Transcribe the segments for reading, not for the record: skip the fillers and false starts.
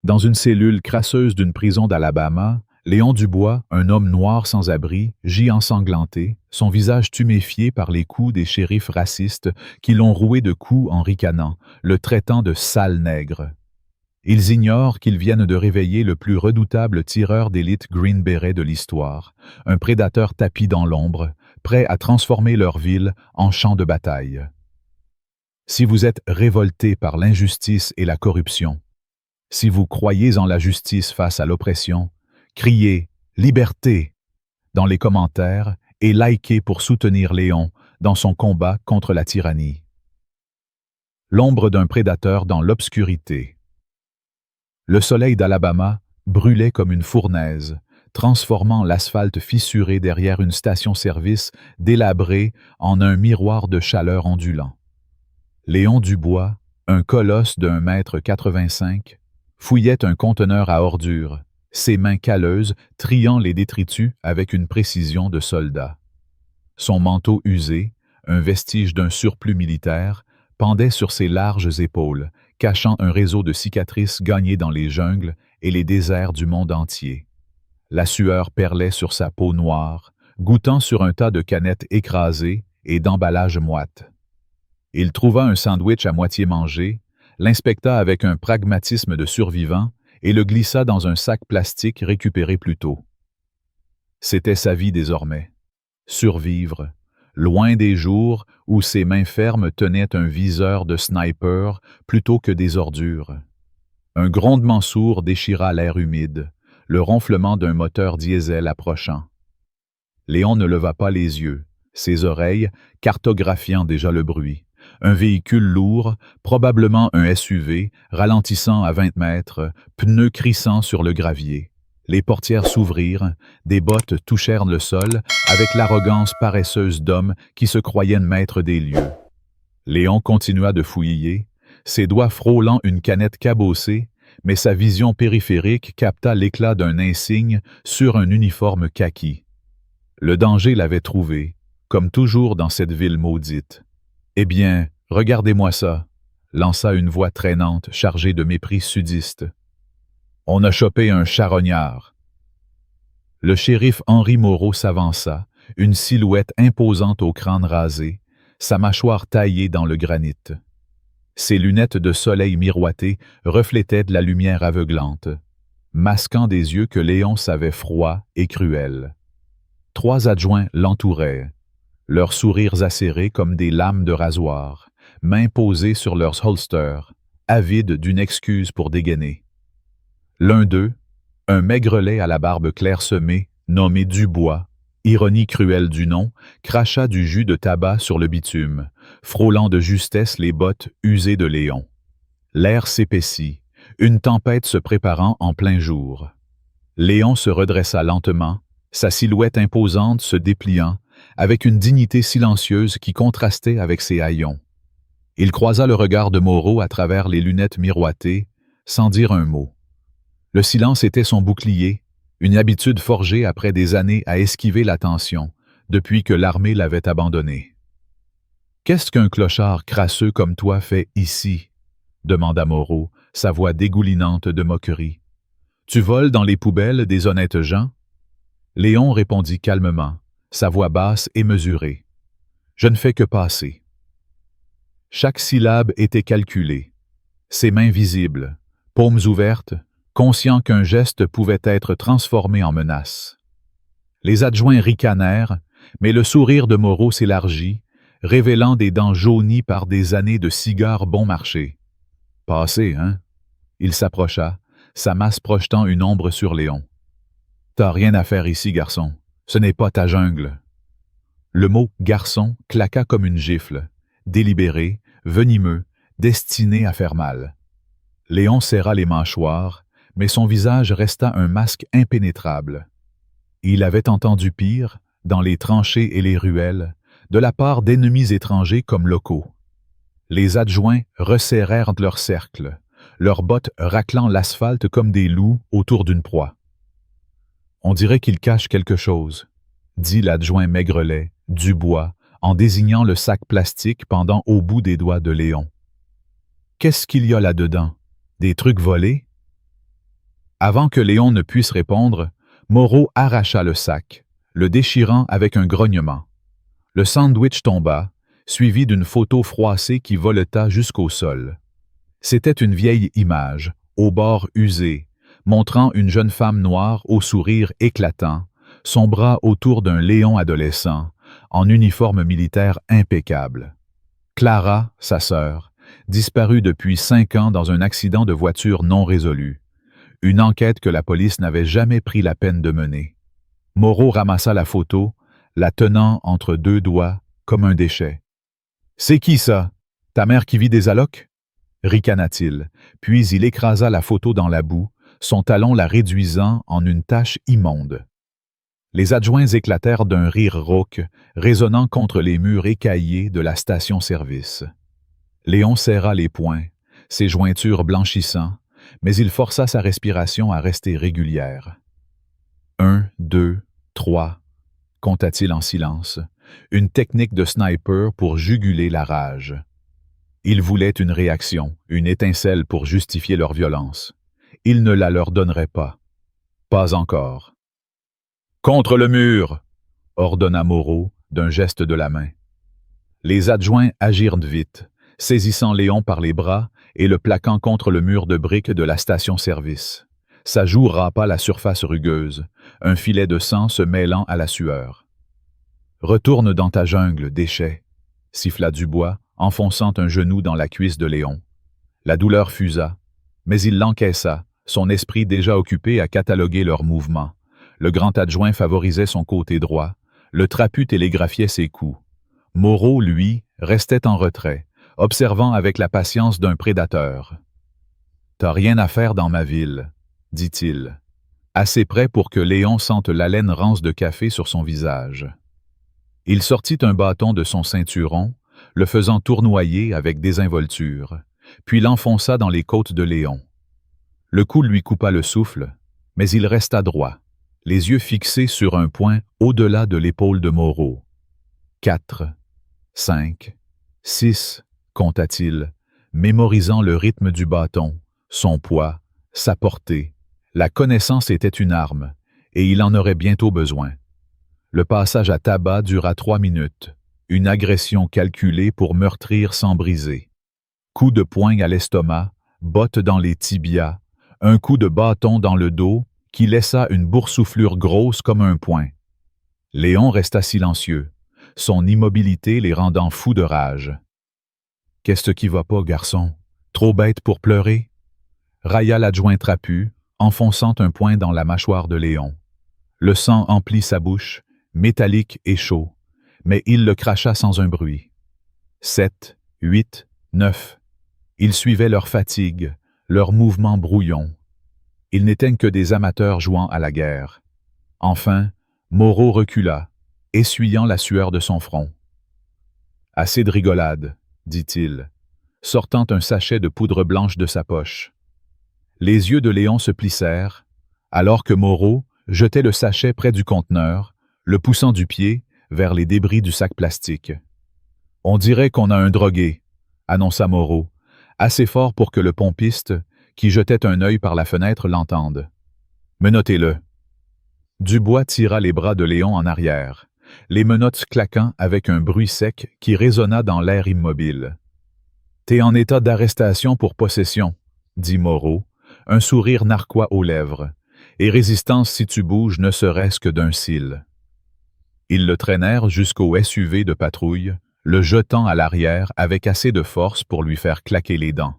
Dans une cellule crasseuse d'une prison d'Alabama, Léon Dubois, un homme noir sans abri, gît ensanglanté, son visage tuméfié par les coups des shérifs racistes qui l'ont roué de coups en ricanant, le traitant de sale nègre. Ils ignorent qu'ils viennent de réveiller le plus redoutable tireur d'élite Green Beret de l'histoire, un prédateur tapi dans l'ombre, prêt à transformer leur ville en champ de bataille. Si vous êtes révolté par l'injustice et la corruption, si vous croyez en la justice face à l'oppression, criez « Liberté » dans les commentaires et likez pour soutenir Léon dans son combat contre la tyrannie. L'ombre d'un prédateur dans l'obscurité. Le soleil d'Alabama brûlait comme une fournaise, transformant l'asphalte fissuré derrière une station-service délabrée en un miroir de chaleur ondulant. Léon Dubois, un colosse d'1,85 m, fouillait un conteneur à ordures, ses mains calleuses triant les détritus avec une précision de soldat. Son manteau usé, un vestige d'un surplus militaire, pendait sur ses larges épaules, cachant un réseau de cicatrices gagnées dans les jungles et les déserts du monde entier. La sueur perlait sur sa peau noire, goûtant sur un tas de canettes écrasées et d'emballages moites. Il trouva un sandwich à moitié mangé, l'inspecta avec un pragmatisme de survivant et le glissa dans un sac plastique récupéré plus tôt. C'était sa vie désormais. Survivre, loin des jours où ses mains fermes tenaient un viseur de sniper plutôt que des ordures. Un grondement sourd déchira l'air humide, le ronflement d'un moteur diesel approchant. Léon ne leva pas les yeux, ses oreilles cartographiant déjà le bruit. Un véhicule lourd, probablement un SUV, ralentissant à 20 mètres, pneus crissant sur le gravier. Les portières s'ouvrirent, des bottes touchèrent le sol avec l'arrogance paresseuse d'hommes qui se croyaient maîtres des lieux. Léon continua de fouiller, ses doigts frôlant une canette cabossée, mais sa vision périphérique capta l'éclat d'un insigne sur un uniforme kaki. Le danger l'avait trouvé, comme toujours dans cette ville maudite. « Eh bien, regardez-moi ça », lança une voix traînante chargée de mépris sudiste. « On a chopé un charognard. » Le shérif Henri Moreau s'avança, une silhouette imposante au crâne rasé, sa mâchoire taillée dans le granit. Ses lunettes de soleil miroitées reflétaient de la lumière aveuglante, masquant des yeux que Léon savait froids et cruels. 3 adjoints l'entouraient, leurs sourires acérés comme des lames de rasoir, mains posées sur leurs holsters, avides d'une excuse pour dégainer. L'un d'eux, un maigrelet à la barbe clairsemée, nommé Dubois, ironie cruelle du nom, cracha du jus de tabac sur le bitume, frôlant de justesse les bottes usées de Léon. L'air s'épaissit, une tempête se préparant en plein jour. Léon se redressa lentement, sa silhouette imposante se dépliant, avec une dignité silencieuse qui contrastait avec ses haillons. Il croisa le regard de Moreau à travers les lunettes miroitées, sans dire un mot. Le silence était son bouclier, une habitude forgée après des années à esquiver l'attention, depuis que l'armée l'avait abandonné. « Qu'est-ce qu'un clochard crasseux comme toi fait ici ?» demanda Moreau, sa voix dégoulinante de moquerie. « Tu voles dans les poubelles des honnêtes gens ?» Léon répondit calmement, sa voix basse et mesurée. « Je ne fais que passer. » Chaque syllabe était calculée. Ses mains visibles, paumes ouvertes, conscient qu'un geste pouvait être transformé en menace. Les adjoints ricanèrent, mais le sourire de Moreau s'élargit, révélant des dents jaunies par des années de cigares bon marché. « Passé, hein ?» Il s'approcha, sa masse projetant une ombre sur Léon. « T'as rien à faire ici, garçon. Ce n'est pas ta jungle. » Le mot « garçon » claqua comme une gifle, délibéré, venimeux, destiné à faire mal. Léon serra les mâchoires, mais son visage resta un masque impénétrable. Il avait entendu pire, dans les tranchées et les ruelles, de la part d'ennemis étrangers comme locaux. Les adjoints resserrèrent leur cercle, leurs bottes raclant l'asphalte comme des loups autour d'une proie. « On dirait qu'il cache quelque chose », dit l'adjoint maigrelet, Dubois, en désignant le sac plastique pendant au bout des doigts de Léon. « Qu'est-ce qu'il y a là-dedans? Des trucs volés? » Avant que Léon ne puisse répondre, Moreau arracha le sac, le déchirant avec un grognement. Le sandwich tomba, suivi d'une photo froissée qui voleta jusqu'au sol. C'était une vieille image, aux bords usés, montrant une jeune femme noire au sourire éclatant, son bras autour d'un Léon adolescent, en uniforme militaire impeccable. Clara, sa sœur, disparue depuis 5 ans dans un accident de voiture non résolu. Une enquête que la police n'avait jamais pris la peine de mener. Moreau ramassa la photo, la tenant entre 2 doigts, comme un déchet. « C'est qui ça? Ta mère qui vit des allocs ?» ricana-t-il, puis il écrasa la photo dans la boue, son talon la réduisant en une tache immonde. Les adjoints éclatèrent d'un rire rauque, résonnant contre les murs écaillés de la station-service. Léon serra les poings, ses jointures blanchissant, mais il força sa respiration à rester régulière. 1, 2, 3, compta-t-il en silence, une technique de sniper pour juguler la rage. Il voulait une réaction, une étincelle pour justifier leur violence. Il ne la leur donnerait pas. Pas encore. « Contre le mur !» ordonna Moreau d'un geste de la main. Les adjoints agirent vite, saisissant Léon par les bras et le plaquant contre le mur de briques de la station-service. Sa joue râpa la surface rugueuse, un filet de sang se mêlant à la sueur. « Retourne dans ta jungle, déchet !» siffla Dubois, enfonçant un genou dans la cuisse de Léon. La douleur fusa, mais il l'encaissa, son esprit déjà occupé à cataloguer leurs mouvements. Le grand adjoint favorisait son côté droit, le trapu télégraphiait ses coups. Moreau, lui, restait en retrait, observant avec la patience d'un prédateur. « T'as rien à faire dans ma ville, » dit-il, assez près pour que Léon sente l'haleine rance de café sur son visage. Il sortit un bâton de son ceinturon, le faisant tournoyer avec désinvolture, puis l'enfonça dans les côtes de Léon. Le coup lui coupa le souffle, mais il resta droit, les yeux fixés sur un point au-delà de l'épaule de Moreau. 4, 5, 6, compta-t-il, mémorisant le rythme du bâton, son poids, sa portée. La connaissance était une arme, et il en aurait bientôt besoin. Le passage à tabac dura 3 minutes, une agression calculée pour meurtrir sans briser. Coup de poing à l'estomac, botte dans les tibias, un coup de bâton dans le dos qui laissa une boursouflure grosse comme un poing. Léon resta silencieux, son immobilité les rendant fous de rage. « Qu'est-ce qui va pas, garçon? Trop bête pour pleurer? » railla l'adjoint trapu, enfonçant un poing dans la mâchoire de Léon. Le sang emplit sa bouche, métallique et chaud, mais il le cracha sans un bruit. 7, 8, 9. Ils suivaient leur fatigue, leurs mouvements brouillons. Ils n'étaient que des amateurs jouant à la guerre. Enfin, Moreau recula, essuyant la sueur de son front. « Assez de rigolade, » dit-il, sortant un sachet de poudre blanche de sa poche. Les yeux de Léon se plissèrent, alors que Moreau jetait le sachet près du conteneur, le poussant du pied vers les débris du sac plastique. « On dirait qu'on a un drogué, » annonça Moreau, assez fort pour que le pompiste, qui jetait un œil par la fenêtre, l'entende. « Menottez-le. » Dubois tira les bras de Léon en arrière, les menottes claquant avec un bruit sec qui résonna dans l'air immobile. « T'es en état d'arrestation pour possession, » dit Moreau, un sourire narquois aux lèvres, « et résistance si tu bouges ne serait-ce que d'un cil. » Ils le traînèrent jusqu'au SUV de patrouille, le jetant à l'arrière avec assez de force pour lui faire claquer les dents.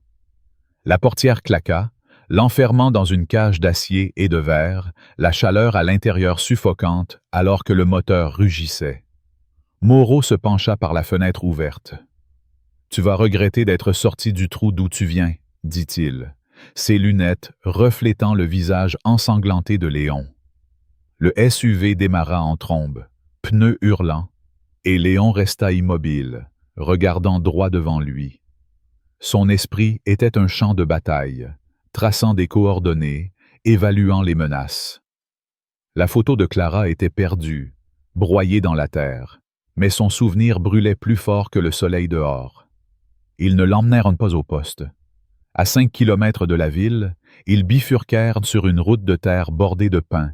La portière claqua, l'enfermant dans une cage d'acier et de verre, la chaleur à l'intérieur suffocante alors que le moteur rugissait. Moreau se pencha par la fenêtre ouverte. « Tu vas regretter d'être sorti du trou d'où tu viens, » dit-il, ses lunettes reflétant le visage ensanglanté de Léon. Le SUV démarra en trombe, pneus hurlants, et Léon resta immobile, regardant droit devant lui. Son esprit était un champ de bataille, traçant des coordonnées, évaluant les menaces. La photo de Clara était perdue, broyée dans la terre, mais son souvenir brûlait plus fort que le soleil dehors. Ils ne l'emmenèrent pas au poste. À 5 kilomètres de la ville, Ils bifurquèrent sur une route de terre bordée de pins,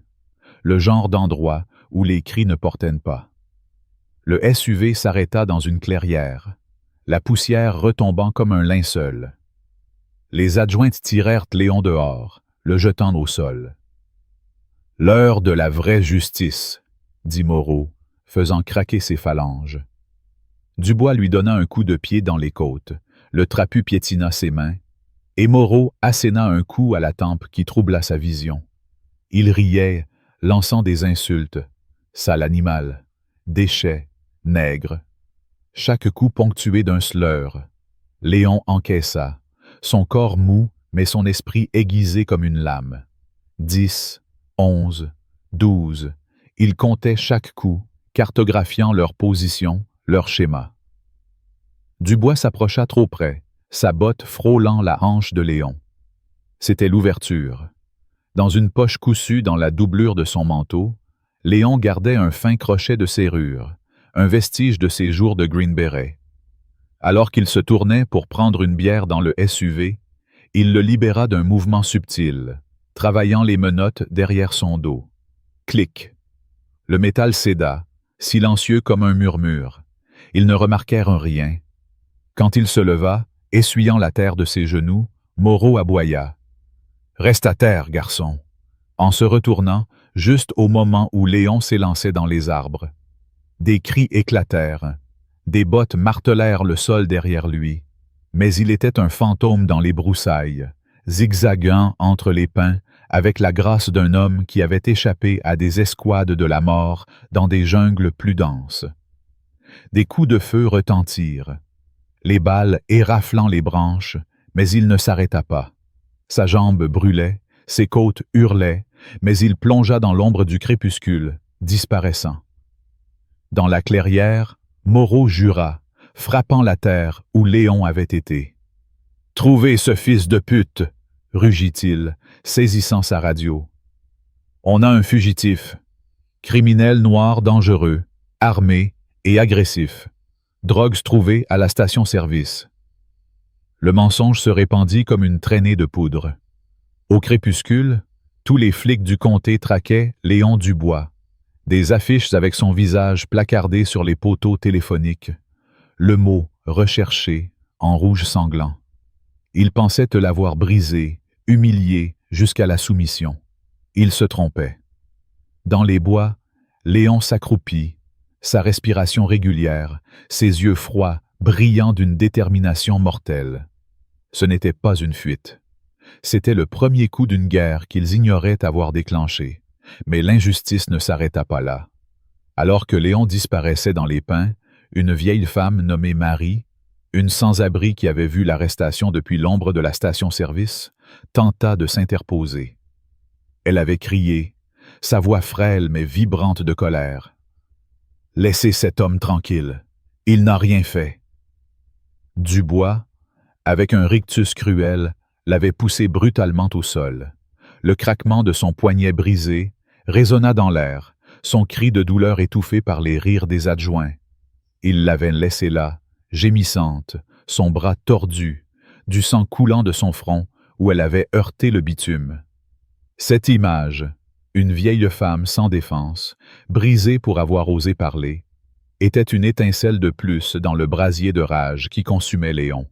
le genre d'endroit où les cris ne portennent pas. Le SUV s'arrêta dans une clairière, la poussière retombant comme un linceul. Les adjointes tirèrent Léon dehors, le jetant au sol. « L'heure de la vraie justice », dit Moreau, faisant craquer ses phalanges. Dubois lui donna un coup de pied dans les côtes, le trapu piétina ses mains, et Moreau asséna un coup à la tempe qui troubla sa vision. Il riait, lançant des insultes. Sale animal, déchet, nègre. Chaque coup ponctué d'un slur. Léon encaissa, son corps mou, mais son esprit aiguisé comme une lame. 10, 11, 12. Il comptait chaque coup, cartographiant leur position, leur schéma. Dubois s'approcha trop près, sa botte frôlant la hanche de Léon. C'était l'ouverture. Dans une poche coussue dans la doublure de son manteau, Léon gardait un fin crochet de serrure, un vestige de ses jours de Green Beret. Alors qu'il se tournait pour prendre une bière dans le SUV, il le libéra d'un mouvement subtil, travaillant les menottes derrière son dos. Clic. Le métal céda, silencieux comme un murmure. Ils ne remarquèrent rien. Quand il se leva, essuyant la terre de ses genoux, Moreau aboya. « Reste à terre, garçon !» En se retournant, juste au moment où Léon s'élançait dans les arbres. Des cris éclatèrent. Des bottes martelèrent le sol derrière lui. Mais il était un fantôme dans les broussailles, zigzaguant entre les pins, avec la grâce d'un homme qui avait échappé à des escouades de la mort dans des jungles plus denses. Des coups de feu retentirent. Les balles éraflant les branches, mais il ne s'arrêta pas. Sa jambe brûlait, ses côtes hurlaient, mais il plongea dans l'ombre du crépuscule, disparaissant. Dans la clairière, Moreau jura, frappant la terre où Léon avait été. « Trouvez ce fils de pute !» rugit-il, saisissant sa radio. « On a un fugitif, criminel noir dangereux, armé et agressif. Drogues trouvées à la station-service. » Le mensonge se répandit comme une traînée de poudre. Au crépuscule, tous les flics du comté traquaient Léon Dubois. Des affiches avec son visage placardé sur les poteaux téléphoniques. Le mot « recherché » en rouge sanglant. Ils pensaient te l'avoir brisé, humilié jusqu'à la soumission. Ils se trompaient. Dans les bois, Léon s'accroupit, sa respiration régulière, ses yeux froids, brillant d'une détermination mortelle. Ce n'était pas une fuite. C'était le premier coup d'une guerre qu'ils ignoraient avoir déclenchée. Mais l'injustice ne s'arrêta pas là. Alors que Léon disparaissait dans les pins, une vieille femme nommée Marie, une sans-abri qui avait vu l'arrestation depuis l'ombre de la station-service, tenta de s'interposer. Elle avait crié, sa voix frêle mais vibrante de colère. « Laissez cet homme tranquille, il n'a rien fait. » Dubois, avec un rictus cruel, l'avait poussé brutalement au sol. Le craquement de son poignet brisé résonna dans l'air, son cri de douleur étouffé par les rires des adjoints. Il l'avait laissée là, gémissante, son bras tordu, du sang coulant de son front où elle avait heurté le bitume. Cette image, une vieille femme sans défense, brisée pour avoir osé parler, était une étincelle de plus dans le brasier de rage qui consumait Léon.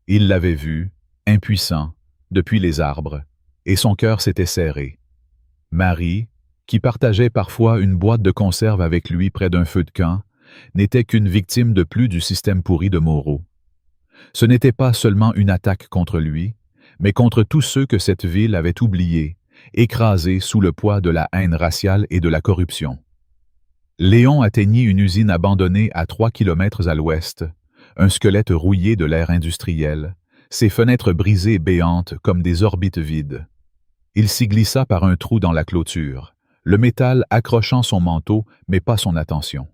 Il l'avait vue, impuissant, depuis les arbres, et son cœur s'était serré. Marie, qui partageait parfois une boîte de conserve avec lui près d'un feu de camp, n'était qu'une victime de plus du système pourri de Moreau. Ce n'était pas seulement une attaque contre lui, mais contre tous ceux que cette ville avait oubliés, écrasés sous le poids de la haine raciale et de la corruption. Léon atteignit une usine abandonnée à 3 kilomètres à l'ouest, un squelette rouillé de l'ère industrielle, ses fenêtres brisées et béantes comme des orbites vides. Il s'y glissa par un trou dans la clôture, le métal accrochant son manteau mais pas son attention.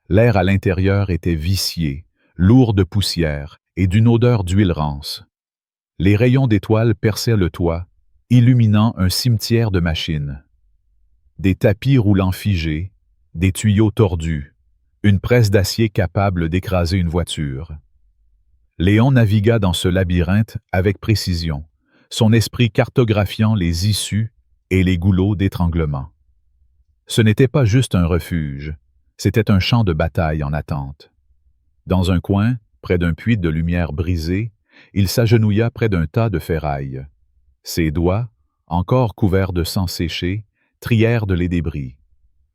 L'air à l'intérieur était vicié, lourd de poussière et d'une odeur d'huile rance. Les rayons d'étoiles perçaient le toit, illuminant un cimetière de machines. Des tapis roulants figés, des tuyaux tordus, une presse d'acier capable d'écraser une voiture. Léon navigua dans ce labyrinthe avec précision, son esprit cartographiant les issues et les goulots d'étranglement. Ce n'était pas juste un refuge, c'était un champ de bataille en attente. Dans un coin, près d'un puits de lumière brisé, il s'agenouilla près d'un tas de ferrailles. Ses doigts, encore couverts de sang séché, trièrent de les débris.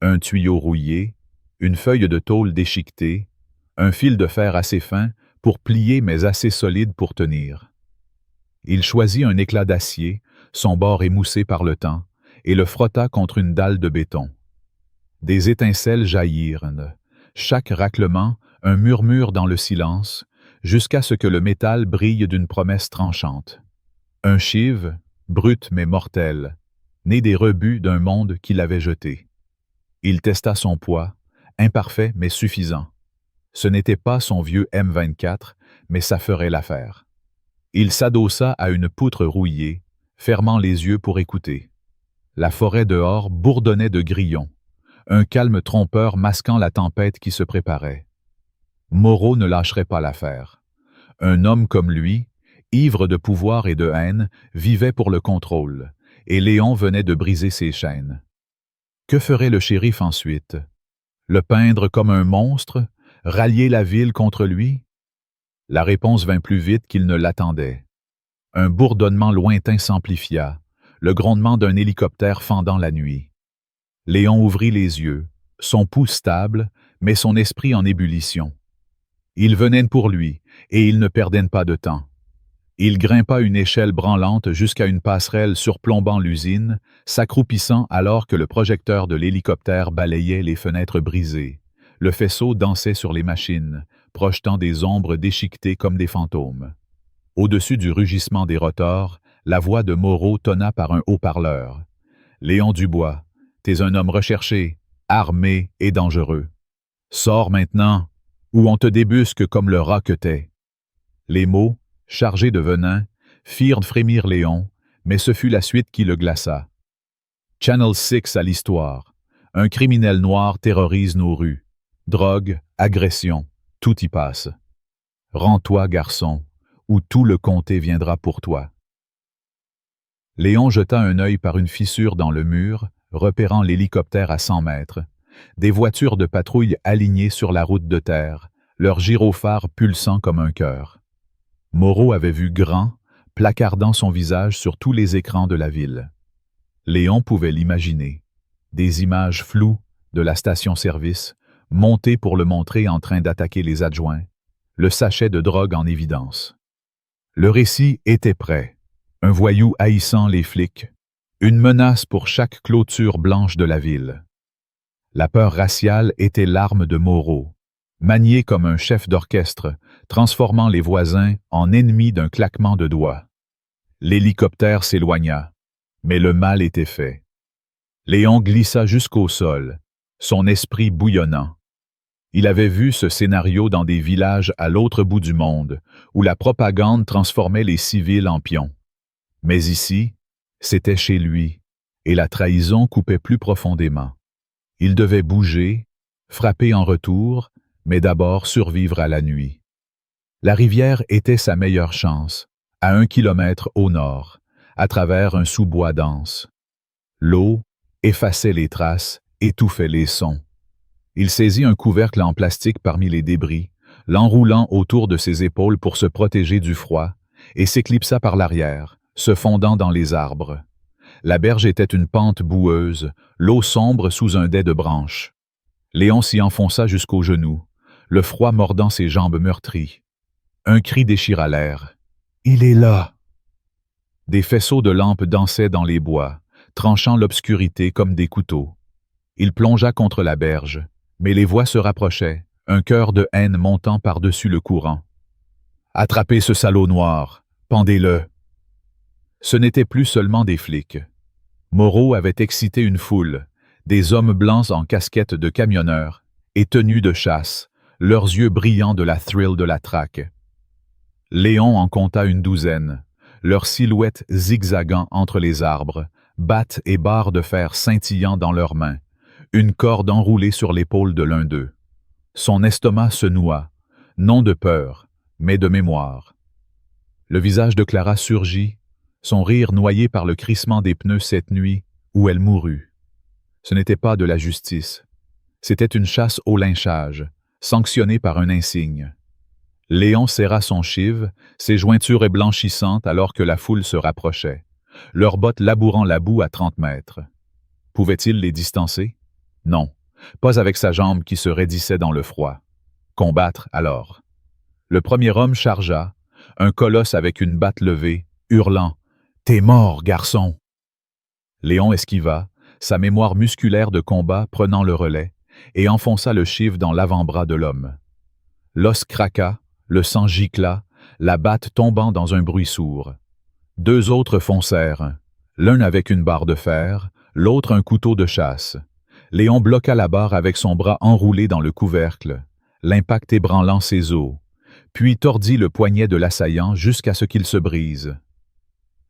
Un tuyau rouillé, une feuille de tôle déchiquetée, un fil de fer assez fin pour plier mais assez solide pour tenir. Il choisit un éclat d'acier, son bord émoussé par le temps, et le frotta contre une dalle de béton. Des étincelles jaillirent, chaque raclement un murmure dans le silence, jusqu'à ce que le métal brille d'une promesse tranchante. Un chive, brut mais mortel, né des rebuts d'un monde qui l'avait jeté. Il testa son poids, imparfait mais suffisant. Ce n'était pas son vieux M24, mais ça ferait l'affaire. Il s'adossa à une poutre rouillée, fermant les yeux pour écouter. La forêt dehors bourdonnait de grillons, un calme trompeur masquant la tempête qui se préparait. Moreau ne lâcherait pas l'affaire. Un homme comme lui, ivre de pouvoir et de haine, vivait pour le contrôle, et Léon venait de briser ses chaînes. Que ferait le shérif ensuite? Le peindre comme un monstre? Rallier la ville contre lui? La réponse vint plus vite qu'il ne l'attendait. Un bourdonnement lointain s'amplifia, le grondement d'un hélicoptère fendant la nuit. Léon ouvrit les yeux, son pouls stable, mais son esprit en ébullition. Il venait pour lui, et il ne perdait pas de temps. Il grimpa une échelle branlante jusqu'à une passerelle surplombant l'usine, s'accroupissant alors que le projecteur de l'hélicoptère balayait les fenêtres brisées. Le faisceau dansait sur les machines, projetant des ombres déchiquetées comme des fantômes. Au-dessus du rugissement des rotors, la voix de Moreau tonna par un haut-parleur. « Léon Dubois, t'es un homme recherché, armé et dangereux. Sors maintenant, ou on te débusque comme le rat que t'es. » Les mots, chargés de venin, firent frémir Léon, mais ce fut la suite qui le glaça. Channel 6 à l'histoire. Un criminel noir terrorise nos rues. Drogue, agression, tout y passe. Rends-toi, garçon, ou tout le comté viendra pour toi. Léon jeta un œil par une fissure dans le mur, repérant l'hélicoptère à 100 mètres. Des voitures de patrouille alignées sur la route de terre, leurs gyrophares pulsant comme un cœur. Moreau avait vu grand, placardant son visage sur tous les écrans de la ville. Léon pouvait l'imaginer. Des images floues de la station-service, montées pour le montrer en train d'attaquer les adjoints, le sachet de drogue en évidence. Le récit était prêt. Un voyou haïssant les flics, une menace pour chaque clôture blanche de la ville. La peur raciale était l'arme de Moreau, manié comme un chef d'orchestre, transformant les voisins en ennemis d'un claquement de doigts. L'hélicoptère s'éloigna, mais le mal était fait. Léon glissa jusqu'au sol, son esprit bouillonnant. Il avait vu ce scénario dans des villages à l'autre bout du monde, où la propagande transformait les civils en pions. Mais ici, c'était chez lui, et la trahison coupait plus profondément. Il devait bouger, frapper en retour, mais d'abord survivre à la nuit. La rivière était sa meilleure chance, à 1 kilomètre au nord, à travers un sous-bois dense. L'eau effaçait les traces, étouffait les sons. Il saisit un couvercle en plastique parmi les débris, l'enroulant autour de ses épaules pour se protéger du froid, et s'éclipsa par l'arrière, se fondant dans les arbres. La berge était une pente boueuse, l'eau sombre sous un dais de branches. Léon s'y enfonça jusqu'aux genoux, le froid mordant ses jambes meurtries. Un cri déchira l'air. « Il est là !» Des faisceaux de lampes dansaient dans les bois, tranchant l'obscurité comme des couteaux. Il plongea contre la berge, mais les voix se rapprochaient, un cœur de haine montant par-dessus le courant. « Attrapez ce salaud noir! Pendez-le! » Ce n'était plus seulement des flics. Moreau avait excité une foule, des hommes blancs en casquette de camionneurs et tenus de chasse, leurs yeux brillants de la thrill de la traque. Léon en compta une douzaine, leurs silhouettes zigzagant entre les arbres, battes et barres de fer scintillant dans leurs mains, une corde enroulée sur l'épaule de l'un d'eux. Son estomac se noua, non de peur, mais de mémoire. Le visage de Clara surgit, son rire noyé par le crissement des pneus cette nuit où elle mourut. Ce n'était pas de la justice. C'était une chasse au lynchage, sanctionnée par un insigne. Léon serra son chive, ses jointures blanchissantes alors que la foule se rapprochait, leurs bottes labourant la boue à 30 mètres. Pouvait-il les distancer? Non, pas avec sa jambe qui se raidissait dans le froid. Combattre alors. Le premier homme chargea, un colosse avec une batte levée, hurlant « T'es mort, garçon !» Léon esquiva, sa mémoire musculaire de combat prenant le relais, et enfonça le chive dans l'avant-bras de l'homme. L'os craqua, le sang gicla, la batte tombant dans un bruit sourd. Deux autres foncèrent, l'un avec une barre de fer, l'autre un couteau de chasse. Léon bloqua la barre avec son bras enroulé dans le couvercle, l'impact ébranlant ses os, puis tordit le poignet de l'assaillant jusqu'à ce qu'il se brise.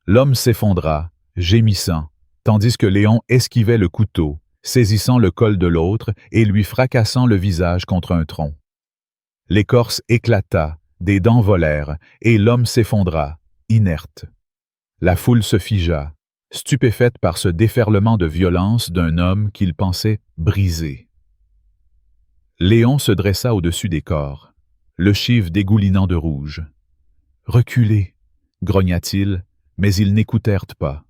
L'homme s'effondra, gémissant, tandis que Léon esquivait le couteau, saisissant le col de l'autre et lui fracassant le visage contre un tronc. L'écorce éclata, des dents volèrent, et l'homme s'effondra, inerte. La foule se figea, stupéfaite par ce déferlement de violence d'un homme qu'il pensait brisé. Léon se dressa au-dessus des corps, le chive dégoulinant de rouge. « Reculez !» grogna-t-il, mais ils n'écoutèrent pas.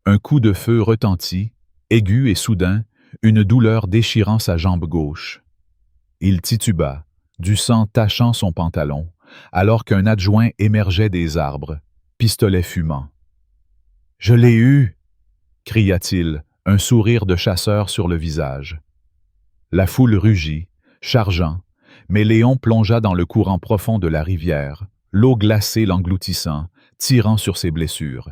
Un coup de feu retentit, aigu et soudain, une douleur déchirant sa jambe gauche. Il tituba, du sang tachant son pantalon, alors qu'un adjoint émergeait des arbres, pistolet fumant. « Je l'ai eu !» cria-t-il, un sourire de chasseur sur le visage. La foule rugit, chargeant, mais Léon plongea dans le courant profond de la rivière, l'eau glacée l'engloutissant, tirant sur ses blessures.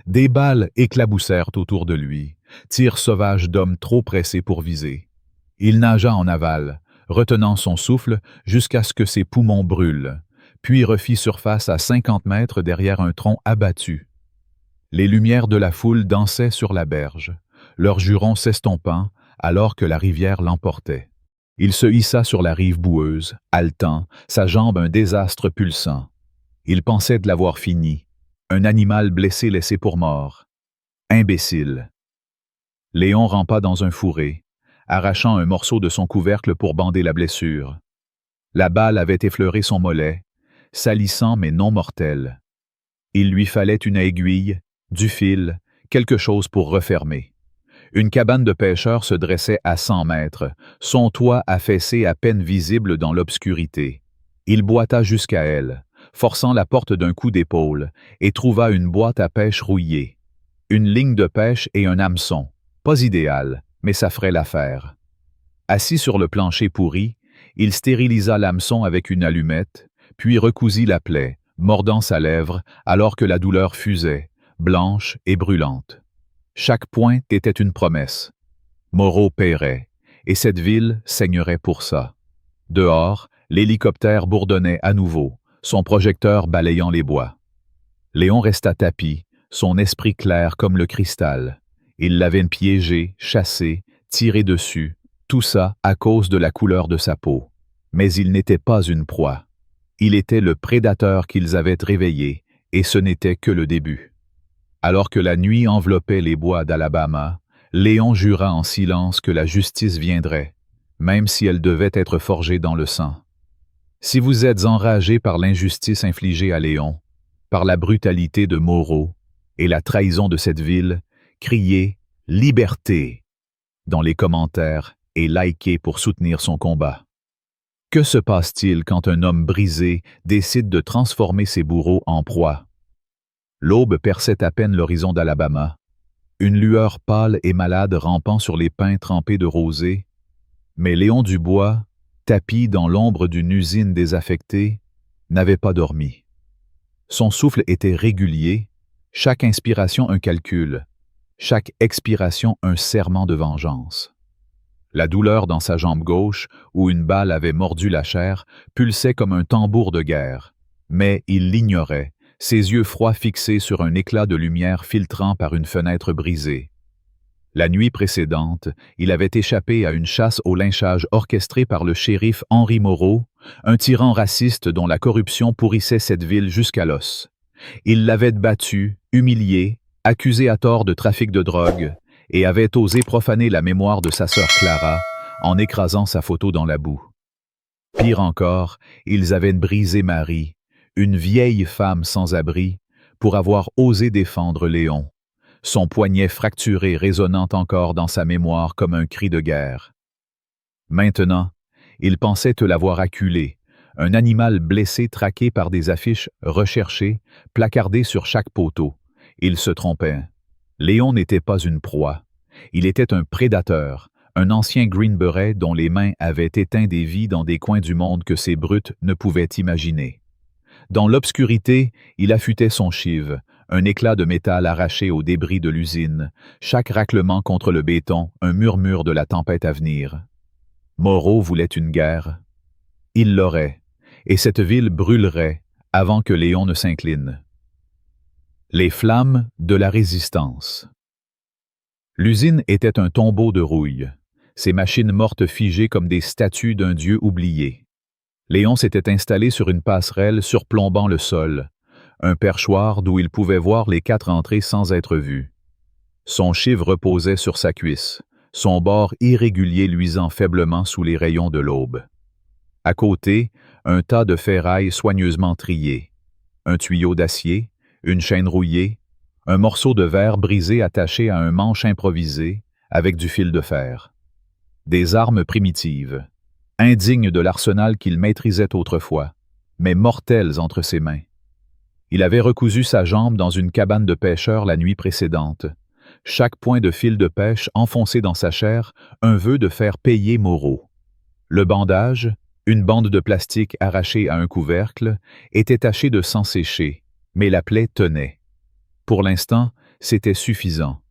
Des balles éclaboussèrent autour de lui, tirs sauvages d'hommes trop pressés pour viser. Il nagea en aval, retenant son souffle jusqu'à ce que ses poumons brûlent, puis refit surface à 50 mètres derrière un tronc abattu. Les lumières de la foule dansaient sur la berge, leurs jurons s'estompant alors que la rivière l'emportait. Il se hissa sur la rive boueuse, haletant, sa jambe un désastre pulsant. Il pensait de l'avoir fini, un animal blessé laissé pour mort. Imbécile. Léon rampa dans un fourré, arrachant un morceau de son couvercle pour bander la blessure. La balle avait effleuré son mollet, salissant mais non mortel. Il lui fallait une aiguille, du fil, quelque chose pour refermer. Une cabane de pêcheurs se dressait à 100 mètres, son toit affaissé à peine visible dans l'obscurité. Il boita jusqu'à elle, forçant la porte d'un coup d'épaule, et trouva une boîte à pêche rouillée. Une ligne de pêche et un hameçon. Pas idéal, mais ça ferait l'affaire. Assis sur le plancher pourri, il stérilisa l'hameçon avec une allumette, puis recousit la plaie, mordant sa lèvre alors que la douleur fusait, blanche et brûlante. Chaque pointe était une promesse. Moreau paierait, et cette ville saignerait pour ça. Dehors, l'hélicoptère bourdonnait à nouveau, son projecteur balayant les bois. Léon resta tapi, son esprit clair comme le cristal. Il l'avait piégé, chassé, tiré dessus, tout ça à cause de la couleur de sa peau. Mais il n'était pas une proie. Il était le prédateur qu'ils avaient réveillé, et ce n'était que le début. Alors que la nuit enveloppait les bois d'Alabama, Léon jura en silence que la justice viendrait, même si elle devait être forgée dans le sang. Si vous êtes enragé par l'injustice infligée à Léon, par la brutalité de Moreau et la trahison de cette ville, criez « Liberté » dans les commentaires et likez pour soutenir son combat. Que se passe-t-il quand un homme brisé décide de transformer ses bourreaux en proie? L'aube perçait à peine l'horizon d'Alabama, une lueur pâle et malade rampant sur les pins trempés de rosée, mais Léon Dubois, tapi dans l'ombre d'une usine désaffectée, n'avait pas dormi. Son souffle était régulier, chaque inspiration un calcul, chaque expiration un serment de vengeance. La douleur dans sa jambe gauche, où une balle avait mordu la chair, pulsait comme un tambour de guerre, mais il l'ignorait, ses yeux froids fixés sur un éclat de lumière filtrant par une fenêtre brisée. La nuit précédente, il avait échappé à une chasse au lynchage orchestrée par le shérif Henri Moreau, un tyran raciste dont la corruption pourrissait cette ville jusqu'à l'os. Il l'avait battu, humilié, accusé à tort de trafic de drogue, et avait osé profaner la mémoire de sa sœur Clara en écrasant sa photo dans la boue. Pire encore, ils avaient brisé Marie, une vieille femme sans abri, pour avoir osé défendre Léon, son poignet fracturé résonnant encore dans sa mémoire comme un cri de guerre. Maintenant, il pensait te l'avoir acculé, un animal blessé traqué par des affiches recherchées, placardées sur chaque poteau. Il se trompait. Léon n'était pas une proie. Il était un prédateur, un ancien Green Beret dont les mains avaient éteint des vies dans des coins du monde que ces brutes ne pouvaient imaginer. Dans l'obscurité, il affûtait son chive, un éclat de métal arraché aux débris de l'usine, chaque raclement contre le béton, un murmure de la tempête à venir. Moreau voulait une guerre. Il l'aurait, et cette ville brûlerait avant que Léon ne s'incline. Les flammes de la résistance. L'usine était un tombeau de rouille, ses machines mortes figées comme des statues d'un dieu oublié. Léon s'était installé sur une passerelle surplombant le sol, un perchoir d'où il pouvait voir les 4 entrées sans être vu. Son chive reposait sur sa cuisse, son bord irrégulier luisant faiblement sous les rayons de l'aube. À côté, un tas de ferraille soigneusement trié, un tuyau d'acier, une chaîne rouillée, un morceau de verre brisé attaché à un manche improvisé avec du fil de fer. Des armes primitives, indignes de l'arsenal qu'il maîtrisait autrefois, mais mortelles entre ses mains. Il avait recousu sa jambe dans une cabane de pêcheurs la nuit précédente. Chaque point de fil de pêche enfoncé dans sa chair, un vœu de faire payer Moreau. Le bandage, une bande de plastique arrachée à un couvercle, était taché de sang séché, mais la plaie tenait. Pour l'instant, c'était suffisant.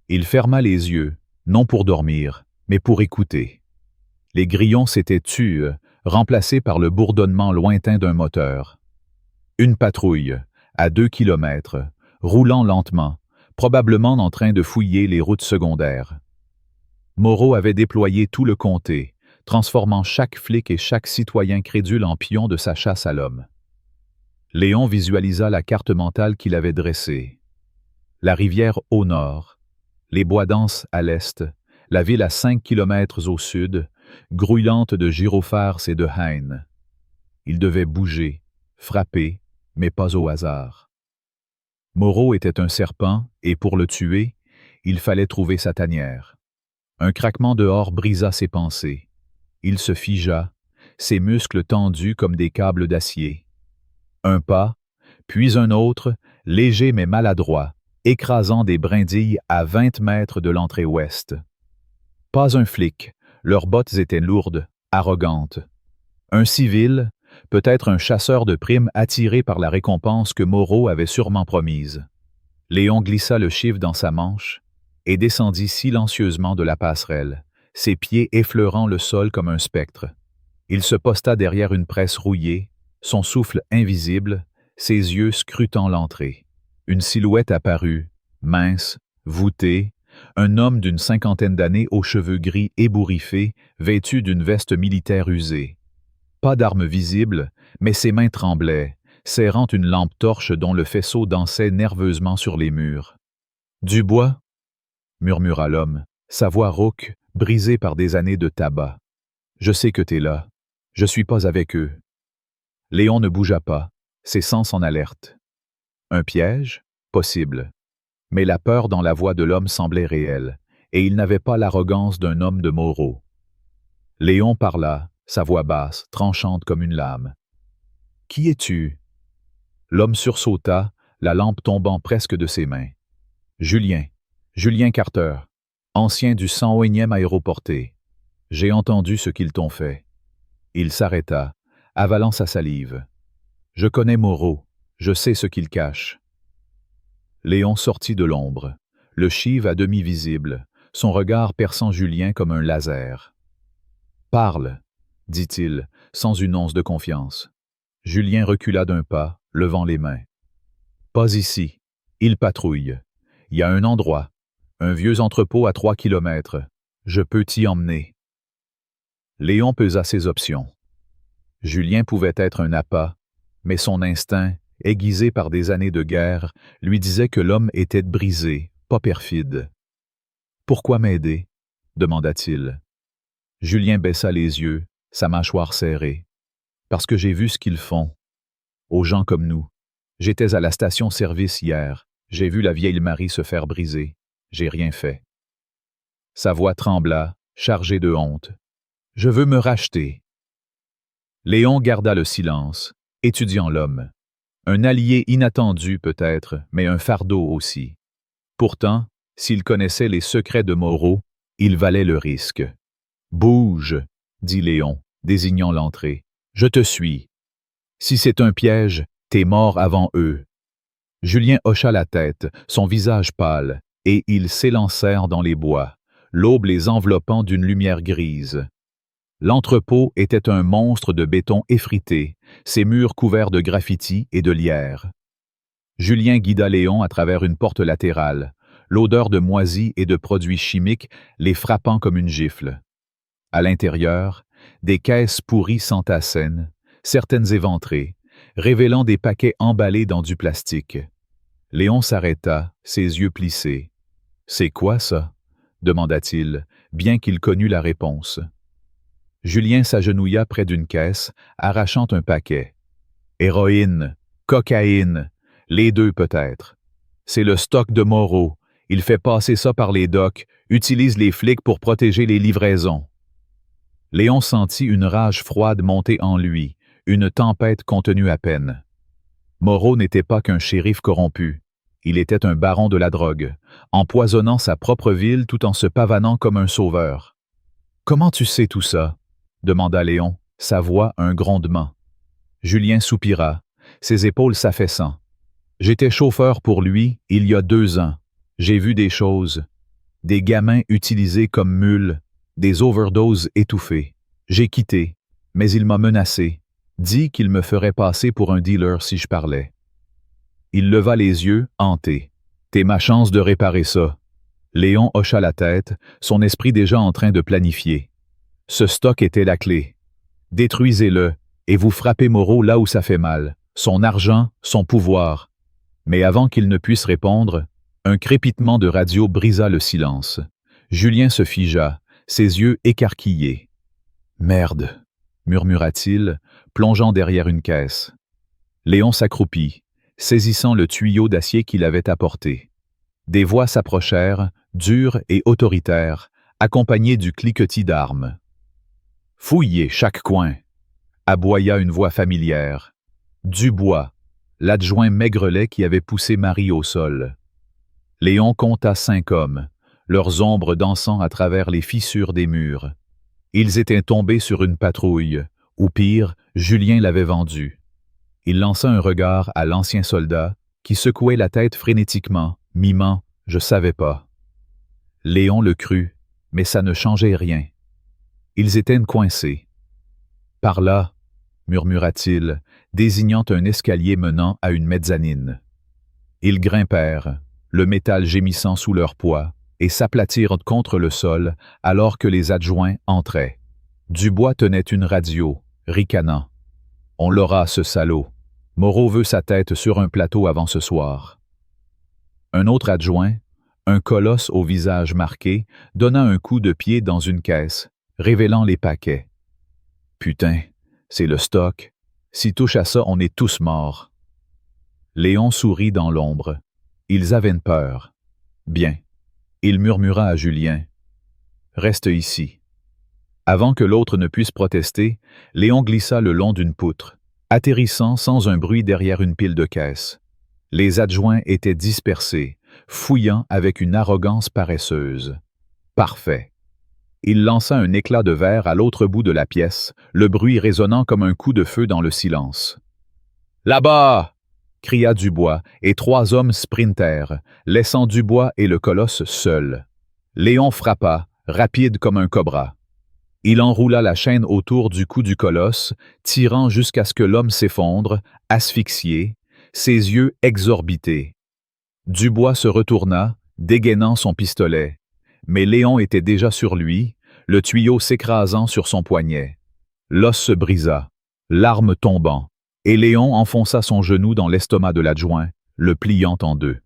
Il ferma les yeux, non pour dormir, mais pour écouter. Les grillons s'étaient tus, remplacés par le bourdonnement lointain d'un moteur. Une patrouille, à 2 kilomètres, roulant lentement, probablement en train de fouiller les routes secondaires. Moreau avait déployé tout le comté, transformant chaque flic et chaque citoyen crédule en pion de sa chasse à l'homme. Léon visualisa la carte mentale qu'il avait dressée. La rivière au nord, les bois denses à l'est, la ville à 5 kilomètres au sud, grouillante de gyrophares et de haines. Il devait bouger, frapper, mais pas au hasard. Moreau était un serpent, et pour le tuer, il fallait trouver sa tanière. Un craquement dehors brisa ses pensées. Il se figea, ses muscles tendus comme des câbles d'acier. Un pas, puis un autre, léger mais maladroit, écrasant des brindilles à 20 mètres de l'entrée ouest. Pas un flic, leurs bottes étaient lourdes, arrogantes. Un civil, peut-être un chasseur de primes attiré par la récompense que Moreau avait sûrement promise. Léon glissa le chiffre dans sa manche et descendit silencieusement de la passerelle, ses pieds effleurant le sol comme un spectre. Il se posta derrière une presse rouillée, son souffle invisible, ses yeux scrutant l'entrée. Une silhouette apparut, mince, voûtée, un homme d'une 50aine d'années aux cheveux gris ébouriffés, vêtu d'une veste militaire usée. Pas d'arme visible, mais ses mains tremblaient, serrant une lampe torche dont le faisceau dansait nerveusement sur les murs. « Du bois ?» murmura l'homme, sa voix rauque, brisée par des années de tabac. « Je sais que t'es là. Je suis pas avec eux. » Léon ne bougea pas, ses sens en alerte. Un piège? Possible. Mais la peur dans la voix de l'homme semblait réelle, et il n'avait pas l'arrogance d'un homme de Moreau. Léon parla, sa voix basse, tranchante comme une lame. « Qui es-tu? » L'homme sursauta, la lampe tombant presque de ses mains. « Julien Carter, ancien du 101e aéroporté. J'ai entendu ce qu'ils t'ont fait. » Il s'arrêta, avalant sa salive. « Je connais Moreau, je sais ce qu'il cache. » Léon sortit de l'ombre, le chive à demi visible, son regard perçant Julien comme un laser. « Parle, » dit-il, sans une once de confiance. Julien recula d'un pas, levant les mains. « Pas ici. Il patrouille. Il y a un endroit, un vieux entrepôt à 3 kilomètres. Je peux t'y emmener. » Léon pesa ses options. Julien pouvait être un appât, mais son instinct aiguisé par des années de guerre, lui disait que l'homme était brisé, pas perfide. « Pourquoi m'aider » demanda-t-il. Julien baissa les yeux, sa mâchoire serrée. « Parce que j'ai vu ce qu'ils font, aux gens comme nous. J'étais à la station-service hier, j'ai vu la vieille Marie se faire briser. J'ai rien fait. » Sa voix trembla, chargée de honte. « Je veux me racheter. » Léon garda le silence, étudiant l'homme. Un allié inattendu peut-être, mais un fardeau aussi. Pourtant, s'il connaissait les secrets de Moreau, il valait le risque. « Bouge !» dit Léon, désignant l'entrée. « Je te suis. Si c'est un piège, t'es mort avant eux. » Julien hocha la tête, son visage pâle, et ils s'élancèrent dans les bois, l'aube les enveloppant d'une lumière grise. L'entrepôt était un monstre de béton effrité, ses murs couverts de graffitis et de lierre. Julien guida Léon à travers une porte latérale, l'odeur de moisie et de produits chimiques les frappant comme une gifle. À l'intérieur, des caisses pourries s'entassaient, certaines éventrées, révélant des paquets emballés dans du plastique. Léon s'arrêta, ses yeux plissés. « C'est quoi ça ?» demanda-t-il, bien qu'il connût la réponse. Julien s'agenouilla près d'une caisse, arrachant un paquet. « Héroïne, cocaïne, les deux peut-être. C'est le stock de Moreau. Il fait passer ça par les docks, utilise les flics pour protéger les livraisons. » Léon sentit une rage froide monter en lui, une tempête contenue à peine. Moreau n'était pas qu'un shérif corrompu. Il était un baron de la drogue, empoisonnant sa propre ville tout en se pavanant comme un sauveur. « Comment tu sais tout ça ?» demanda Léon, sa voix un grondement. Julien soupira, ses épaules s'affaissant. « J'étais chauffeur pour lui il y a 2 ans. J'ai vu des choses. Des gamins utilisés comme mules, des overdoses étouffées. J'ai quitté, mais il m'a menacé, dit qu'il me ferait passer pour un dealer si je parlais. » Il leva les yeux, hanté. « T'es ma chance de réparer ça. » Léon hocha la tête, son esprit déjà en train de planifier. Ce stock était la clé. Détruisez-le, et vous frappez Moreau là où ça fait mal. Son argent, son pouvoir. Mais avant qu'il ne puisse répondre, un crépitement de radio brisa le silence. Julien se figea, ses yeux écarquillés. « Merde !» murmura-t-il, plongeant derrière une caisse. Léon s'accroupit, saisissant le tuyau d'acier qu'il avait apporté. Des voix s'approchèrent, dures et autoritaires, accompagnées du cliquetis d'armes. « Fouillez chaque coin !» aboya une voix familière. Dubois, l'adjoint maigrelet qui avait poussé Marie au sol. Léon compta 5 hommes, leurs ombres dansant à travers les fissures des murs. Ils étaient tombés sur une patrouille, ou pire, Julien l'avait vendue. Il lança un regard à l'ancien soldat, qui secouait la tête frénétiquement, mimant « je savais pas ». Léon le crut, mais ça ne changeait rien. Ils étaient coincés. « Par là », murmura-t-il, désignant un escalier menant à une mezzanine. Ils grimpèrent, le métal gémissant sous leur poids, et s'aplatirent contre le sol alors que les adjoints entraient. Dubois tenait une radio, ricanant. « On l'aura, ce salaud. Moreau veut sa tête sur un plateau avant ce soir. » Un autre adjoint, un colosse au visage marqué, donna un coup de pied dans une caisse, révélant les paquets. « Putain, c'est le stock. S'il touche à ça, on est tous morts. » Léon sourit dans l'ombre. Ils avaient peur. « Bien. » Il murmura à Julien. « Reste ici. » Avant que l'autre ne puisse protester, Léon glissa le long d'une poutre, atterrissant sans un bruit derrière une pile de caisses. Les adjoints étaient dispersés, fouillant avec une arrogance paresseuse. Parfait. Il lança un éclat de verre à l'autre bout de la pièce, le bruit résonnant comme un coup de feu dans le silence. « Là-bas !» cria Dubois, et 3 hommes sprintèrent, laissant Dubois et le colosse seuls. Léon frappa, rapide comme un cobra. Il enroula la chaîne autour du cou du colosse, tirant jusqu'à ce que l'homme s'effondre, asphyxié, ses yeux exorbités. Dubois se retourna, dégainant son pistolet. Mais Léon était déjà sur lui, le tuyau s'écrasant sur son poignet. L'os se brisa, l'arme tombant. Et Léon enfonça son genou dans l'estomac de l'adjoint, le pliant en deux.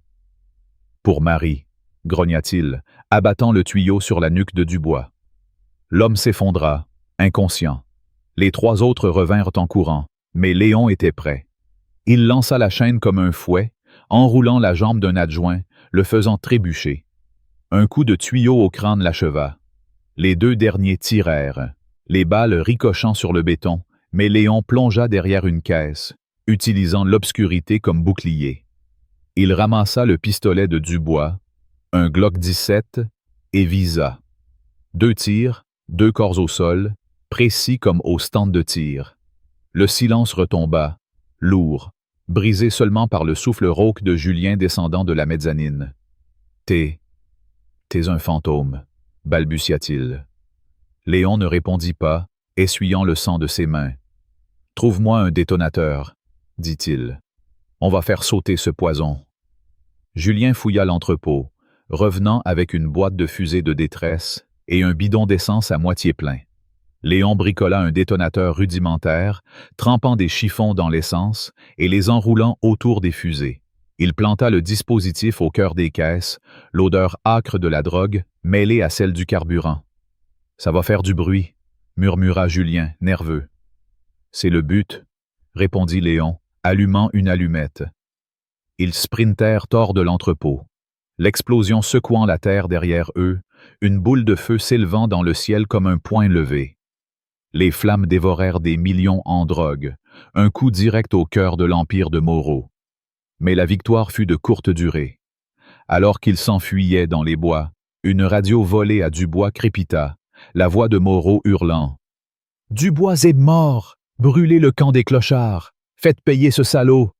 Pour Marie, grogna-t-il, abattant le tuyau sur la nuque de Dubois. L'homme s'effondra, inconscient. Les trois autres revinrent en courant, mais Léon était prêt. Il lança la chaîne comme un fouet, enroulant la jambe d'un adjoint, le faisant trébucher. Un coup de tuyau au crâne l'acheva. Les deux derniers tirèrent, les balles ricochant sur le béton, mais Léon plongea derrière une caisse, utilisant l'obscurité comme bouclier. Il ramassa le pistolet de Dubois, un Glock 17, et visa. 2 tirs, 2 corps au sol, précis comme au stand de tir. Le silence retomba, lourd, brisé seulement par le souffle rauque de Julien descendant de la mezzanine. « T'es un fantôme », balbutia-t-il. Léon ne répondit pas, essuyant le sang de ses mains. « Trouve-moi un détonateur, » dit-il. « On va faire sauter ce poison. » Julien fouilla l'entrepôt, revenant avec une boîte de fusée de détresse et un bidon d'essence à moitié plein. Léon bricola un détonateur rudimentaire, trempant des chiffons dans l'essence et les enroulant autour des fusées. Il planta le dispositif au cœur des caisses, l'odeur âcre de la drogue mêlée à celle du carburant. « Ça va faire du bruit », murmura Julien, nerveux. « C'est le but », répondit Léon, allumant une allumette. Ils sprintèrent hors de l'entrepôt. L'explosion secouant la terre derrière eux, une boule de feu s'élevant dans le ciel comme un poing levé. Les flammes dévorèrent des millions en drogue, un coup direct au cœur de l'empire de Moreau. Mais la victoire fut de courte durée. Alors qu'ils s'enfuyaient dans les bois, une radio volée à Dubois crépita, la voix de Moreau hurlant. « Dubois est mort! Brûlez le camp des clochards! Faites payer ce salaud! »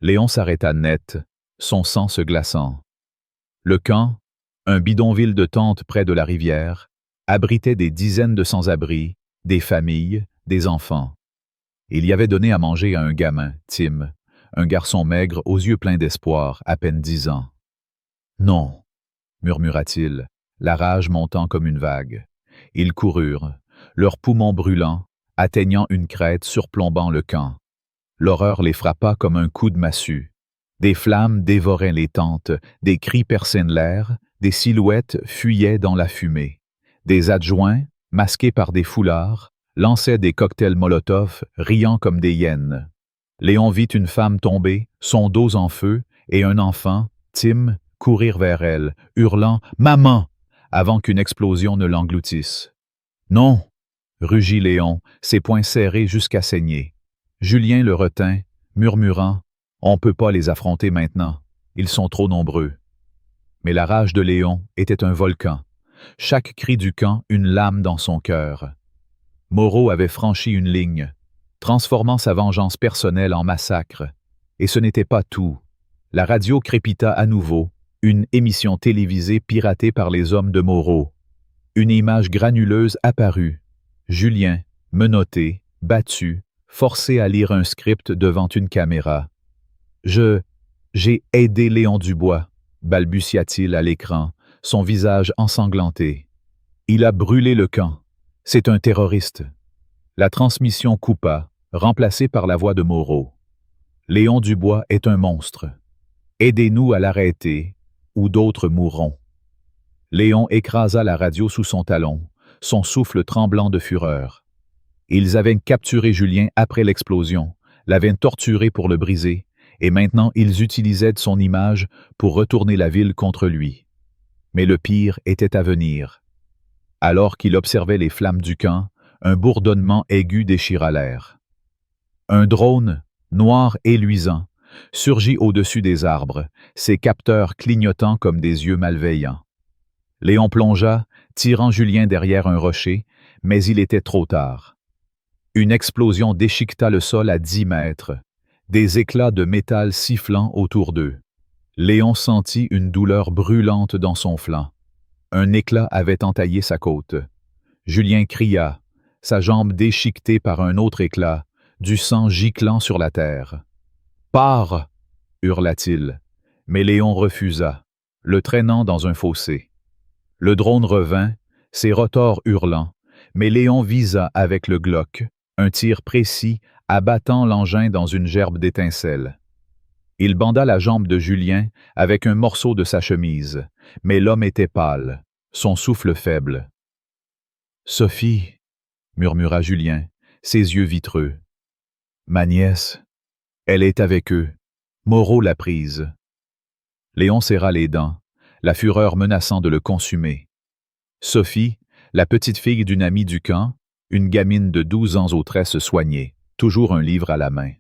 Léon s'arrêta net, son sang se glaçant. Le camp, un bidonville de tentes près de la rivière, abritait des dizaines de sans-abri, des familles, des enfants. Il y avait donné à manger à un gamin, Tim, un garçon maigre aux yeux pleins d'espoir, à peine 10 ans. « Non !» murmura-t-il, la rage montant comme une vague. Ils coururent, leurs poumons brûlants, atteignant une crête surplombant le camp. L'horreur les frappa comme un coup de massue. Des flammes dévoraient les tentes, des cris perçaient l'air, des silhouettes fuyaient dans la fumée. Des adjoints, masqués par des foulards, lançaient des cocktails Molotov, riant comme des hyènes. Léon vit une femme tomber, son dos en feu, et un enfant, Tim, courir vers elle, hurlant « Maman !» avant qu'une explosion ne l'engloutisse. « Non !» rugit Léon, ses poings serrés jusqu'à saigner. Julien le retint, murmurant « On ne peut pas les affronter maintenant, ils sont trop nombreux. » Mais la rage de Léon était un volcan, chaque cri du camp une lame dans son cœur. Moreau avait franchi une ligne, transformant sa vengeance personnelle en massacre. Et ce n'était pas tout. La radio crépita à nouveau, une émission télévisée piratée par les hommes de Moreau. Une image granuleuse apparut. Julien, menotté, battu, forcé à lire un script devant une caméra. « J'ai aidé Léon Dubois », balbutia-t-il à l'écran, son visage ensanglanté. « Il a brûlé le camp. C'est un terroriste. » La transmission coupa, remplacée par la voix de Moreau. « Léon Dubois est un monstre. Aidez-nous à l'arrêter, ou d'autres mourront. » Léon écrasa la radio sous son talon, son souffle tremblant de fureur. Ils avaient capturé Julien après l'explosion, l'avaient torturé pour le briser, et maintenant ils utilisaient son image pour retourner la ville contre lui. Mais le pire était à venir. Alors qu'il observait les flammes du camp, un bourdonnement aigu déchira l'air. Un drone, noir et luisant, surgit au-dessus des arbres, ses capteurs clignotant comme des yeux malveillants. Léon plongea, tirant Julien derrière un rocher, mais il était trop tard. Une explosion déchiqueta le sol à 10 mètres, des éclats de métal sifflant autour d'eux. Léon sentit une douleur brûlante dans son flanc. Un éclat avait entaillé sa côte. Julien cria, sa jambe déchiquetée par un autre éclat, du sang giclant sur la terre. « Pars !» hurla-t-il, mais Léon refusa, le traînant dans un fossé. Le drone revint, ses rotors hurlant, mais Léon visa avec le Glock, un tir précis abattant l'engin dans une gerbe d'étincelles. Il banda la jambe de Julien avec un morceau de sa chemise, mais l'homme était pâle, son souffle faible. « Sophie, » murmura Julien, ses yeux vitreux. « Ma nièce, elle est avec eux. Moreau l'a prise. » Léon serra les dents, la fureur menaçant de le consumer. Sophie, la petite fille d'une amie du camp, une gamine de 12 ans aux tresses soignées, toujours un livre à la main.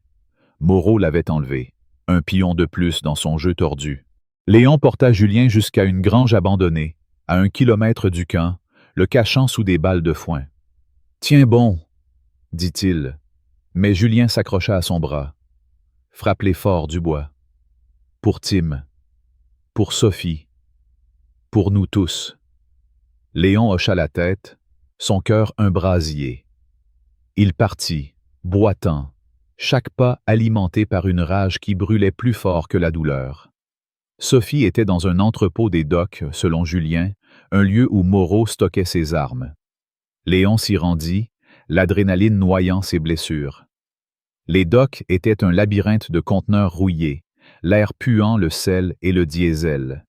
Moreau l'avait enlevée, un pion de plus dans son jeu tordu. Léon porta Julien jusqu'à une grange abandonnée, à 1 kilomètre du camp, le cachant sous des balles de foin. « Tiens bon, » dit-il, mais Julien s'accrocha à son bras. « Frappe-les fort, Dubois. Pour Tim. Pour Sophie. Pour nous tous. » Léon hocha la tête, son cœur un brasier. Il partit, boitant, chaque pas alimenté par une rage qui brûlait plus fort que la douleur. Sophie était dans un entrepôt des docks, selon Julien, un lieu où Moreau stockait ses armes. Léon s'y rendit, l'adrénaline noyant ses blessures. Les docks étaient un labyrinthe de conteneurs rouillés, l'air puant le sel et le diesel.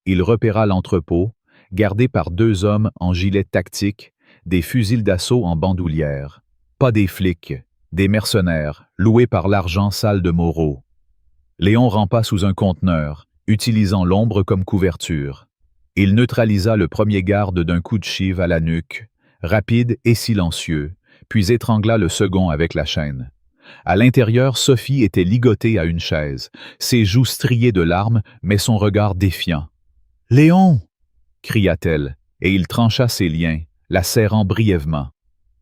Il repéra l'entrepôt, gardé par 2 hommes en gilet tactique, des fusils d'assaut en bandoulière. Pas des flics, des mercenaires, loués par l'argent sale de Moreau. Léon rampa sous un conteneur, utilisant l'ombre comme couverture. Il neutralisa le premier garde d'un coup de chive à la nuque, rapide et silencieux, puis étrangla le second avec la chaîne. À l'intérieur, Sophie était ligotée à une chaise, ses joues striées de larmes, mais son regard défiant. « Léon !» cria-t-elle, et il trancha ses liens, la serrant brièvement.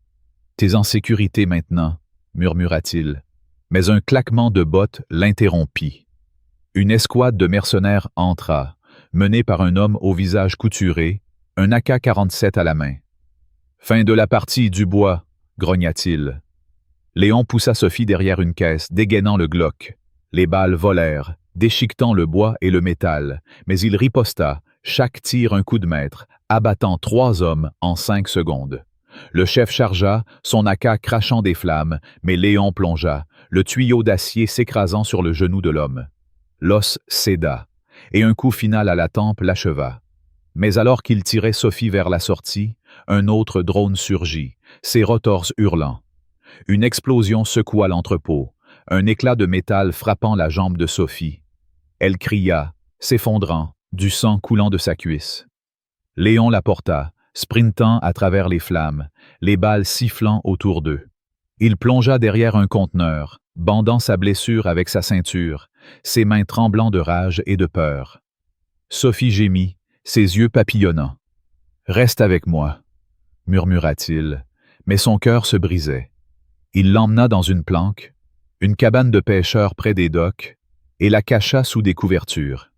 « T'es en sécurité maintenant, » murmura-t-il, mais un claquement de bottes l'interrompit. Une escouade de mercenaires entra, menée par un homme au visage couturé, un AK-47 à la main. « Fin de la partie, Dubois !» grogna-t-il. Léon poussa Sophie derrière une caisse, dégainant le Glock. Les balles volèrent, déchiquetant le bois et le métal, mais il riposta, chaque tir un coup de maître, abattant 3 hommes en 5 secondes. Le chef chargea, son AK crachant des flammes, mais Léon plongea, le tuyau d'acier s'écrasant sur le genou de l'homme. L'os céda, et un coup final à la tempe l'acheva. Mais alors qu'il tirait Sophie vers la sortie, un autre drone surgit, ses rotors hurlant. Une explosion secoua l'entrepôt, un éclat de métal frappant la jambe de Sophie. Elle cria, s'effondrant, du sang coulant de sa cuisse. Léon la porta, sprintant à travers les flammes, les balles sifflant autour d'eux. Il plongea derrière un conteneur, bandant sa blessure avec sa ceinture, ses mains tremblant de rage et de peur. Sophie gémit, ses yeux papillonnants. « Reste avec moi », murmura-t-il, mais son cœur se brisait. Il l'emmena dans une planque, une cabane de pêcheurs près des docks, et la cacha sous des couvertures.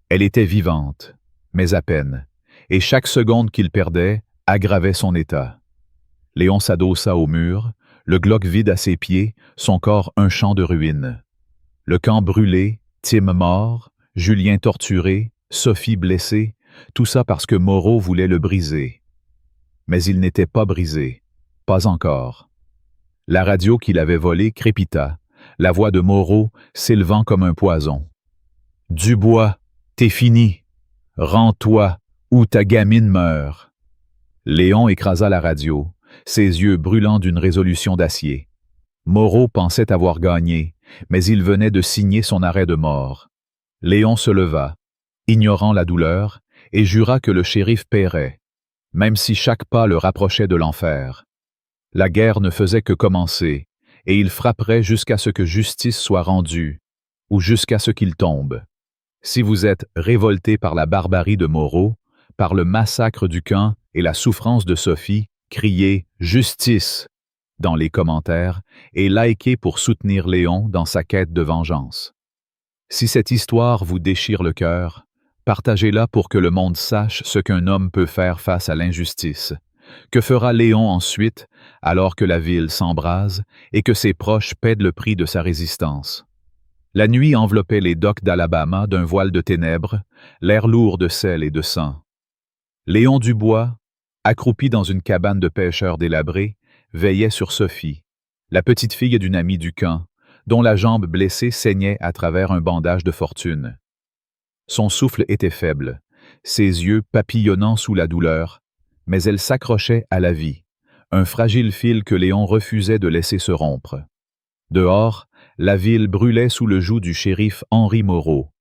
Elle était vivante, mais à peine, et chaque seconde qu'il perdait aggravait son état. Léon s'adossa au mur, le Glock vide à ses pieds, son corps un champ de ruines. Le camp brûlé, Tim mort, Julien torturé, Sophie blessée, tout ça parce que Moreau voulait le briser. Mais il n'était pas brisé, pas encore. La radio qu'il avait volée crépita, la voix de Moreau s'élevant comme un poison. « Dubois, t'es fini. Rends-toi, ou ta gamine meurt. » Léon écrasa la radio, ses yeux brûlants d'une résolution d'acier. Moreau pensait avoir gagné, mais il venait de signer son arrêt de mort. Léon se leva, ignorant la douleur, et jura que le shérif paierait, même si chaque pas le rapprochait de l'enfer. La guerre ne faisait que commencer, et il frapperait jusqu'à ce que justice soit rendue, ou jusqu'à ce qu'il tombe. Si vous êtes révolté par la barbarie de Moreau, par le massacre du camp et la souffrance de Sophie, criez « Justice » dans les commentaires et likez pour soutenir Léon dans sa quête de vengeance. Si cette histoire vous déchire le cœur, partagez-la pour que le monde sache ce qu'un homme peut faire face à l'injustice. Que fera Léon ensuite, alors que la ville s'embrase et que ses proches paient le prix de sa résistance? La nuit enveloppait les docks d'Alabama d'un voile de ténèbres, l'air lourd de sel et de sang. Léon Dubois, accroupi dans une cabane de pêcheurs délabrée, veillait sur Sophie, la petite fille d'une amie du camp, dont la jambe blessée saignait à travers un bandage de fortune. Son souffle était faible, ses yeux papillonnant sous la douleur, mais elle s'accrochait à la vie, un fragile fil que Léon refusait de laisser se rompre. Dehors, la ville brûlait sous le joug du shérif Henri Moreau,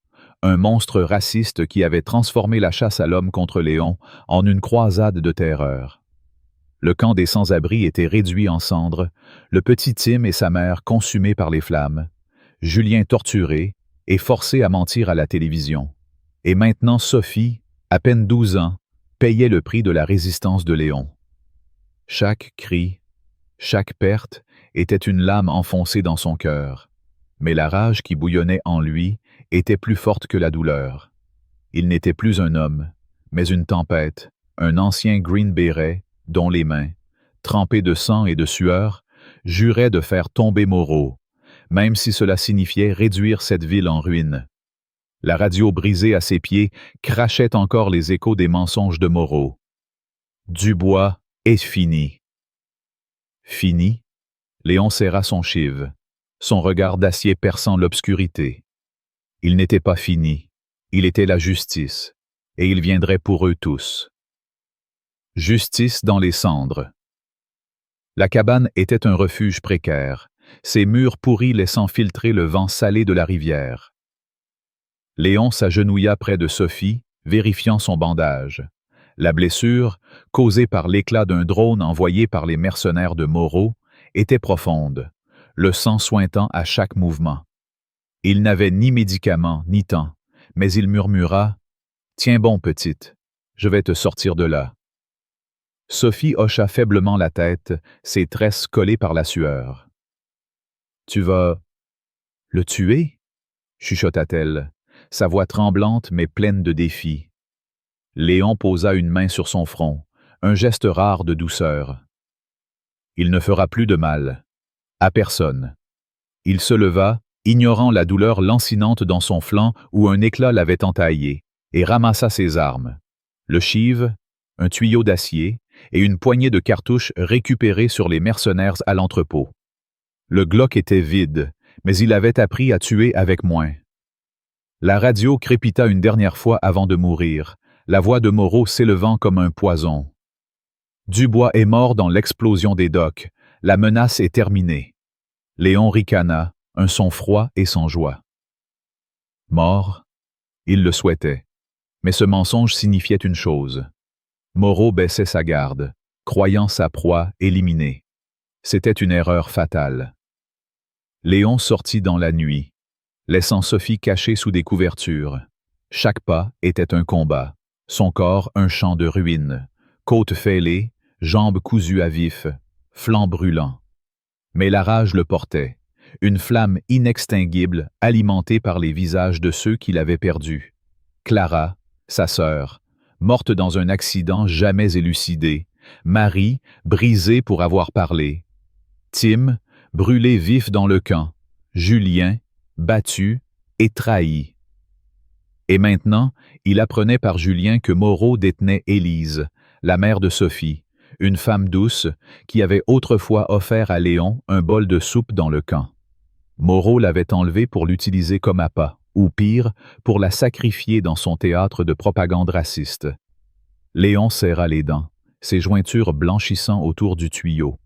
un monstre raciste qui avait transformé la chasse à l'homme contre Léon en une croisade de terreur. Le camp des sans-abri était réduit en cendres, le petit Tim et sa mère consumés par les flammes, Julien torturé et forcé à mentir à la télévision. Et maintenant Sophie, à peine 12 ans, payait le prix de la résistance de Léon. Chaque cri, chaque perte était une lame enfoncée dans son cœur, mais la rage qui bouillonnait en lui était plus forte que la douleur. Il n'était plus un homme, mais une tempête, un ancien Green Beret dont les mains, trempées de sang et de sueur, juraient de faire tomber Moreau, même si cela signifiait réduire cette ville en ruine. La radio brisée à ses pieds crachait encore les échos des mensonges de Moreau. Dubois est fini. Fini? Léon serra son chive, son regard d'acier perçant l'obscurité. Il n'était pas fini, il était la justice, et il viendrait pour eux tous. Justice dans les cendres. La cabane était un refuge précaire, ses murs pourris laissant filtrer le vent salé de la rivière. Léon s'agenouilla près de Sophie, vérifiant son bandage. La blessure, causée par l'éclat d'un drone envoyé par les mercenaires de Moreau, était profonde, le sang suintant à chaque mouvement. Il n'avait ni médicaments ni temps, mais il murmura « Tiens bon, petite, je vais te sortir de là. » Sophie hocha faiblement la tête, ses tresses collées par la sueur. « Tu vas le tuer ?» chuchota-t-elle, sa voix tremblante mais pleine de défi. Léon posa une main sur son front, un geste rare de douceur. « Il ne fera plus de mal. À personne. » Il se leva, ignorant la douleur lancinante dans son flanc où un éclat l'avait entaillé, et ramassa ses armes. Le chive, un tuyau d'acier et une poignée de cartouches récupérées sur les mercenaires à l'entrepôt. Le Glock était vide, mais il avait appris à tuer avec moins. La radio crépita une dernière fois avant de mourir, la voix de Moreau s'élevant comme un poison. Dubois est mort dans l'explosion des docks, la menace est terminée. Léon ricana, un son froid et sans joie. Mort? Il le souhaitait. Mais ce mensonge signifiait une chose. Moreau baissait sa garde, croyant sa proie éliminée. C'était une erreur fatale. Léon sortit dans la nuit, laissant Sophie cachée sous des couvertures. Chaque pas était un combat, son corps un champ de ruines, côtes fêlées, jambes cousues à vif, flancs brûlants. Mais la rage le portait, une flamme inextinguible alimentée par les visages de ceux qui l'avaient perdue. Clara, sa sœur, morte dans un accident jamais élucidé, Marie, brisée pour avoir parlé, Tim, brûlé vif dans le camp, Julien, battu et trahi. Et maintenant, il apprenait par Julien que Moreau détenait Élise, la mère de Sophie, une femme douce qui avait autrefois offert à Léon un bol de soupe dans le camp. Moreau l'avait enlevée pour l'utiliser comme appât, ou pire, pour la sacrifier dans son théâtre de propagande raciste. Léon serra les dents, ses jointures blanchissant autour du tuyau.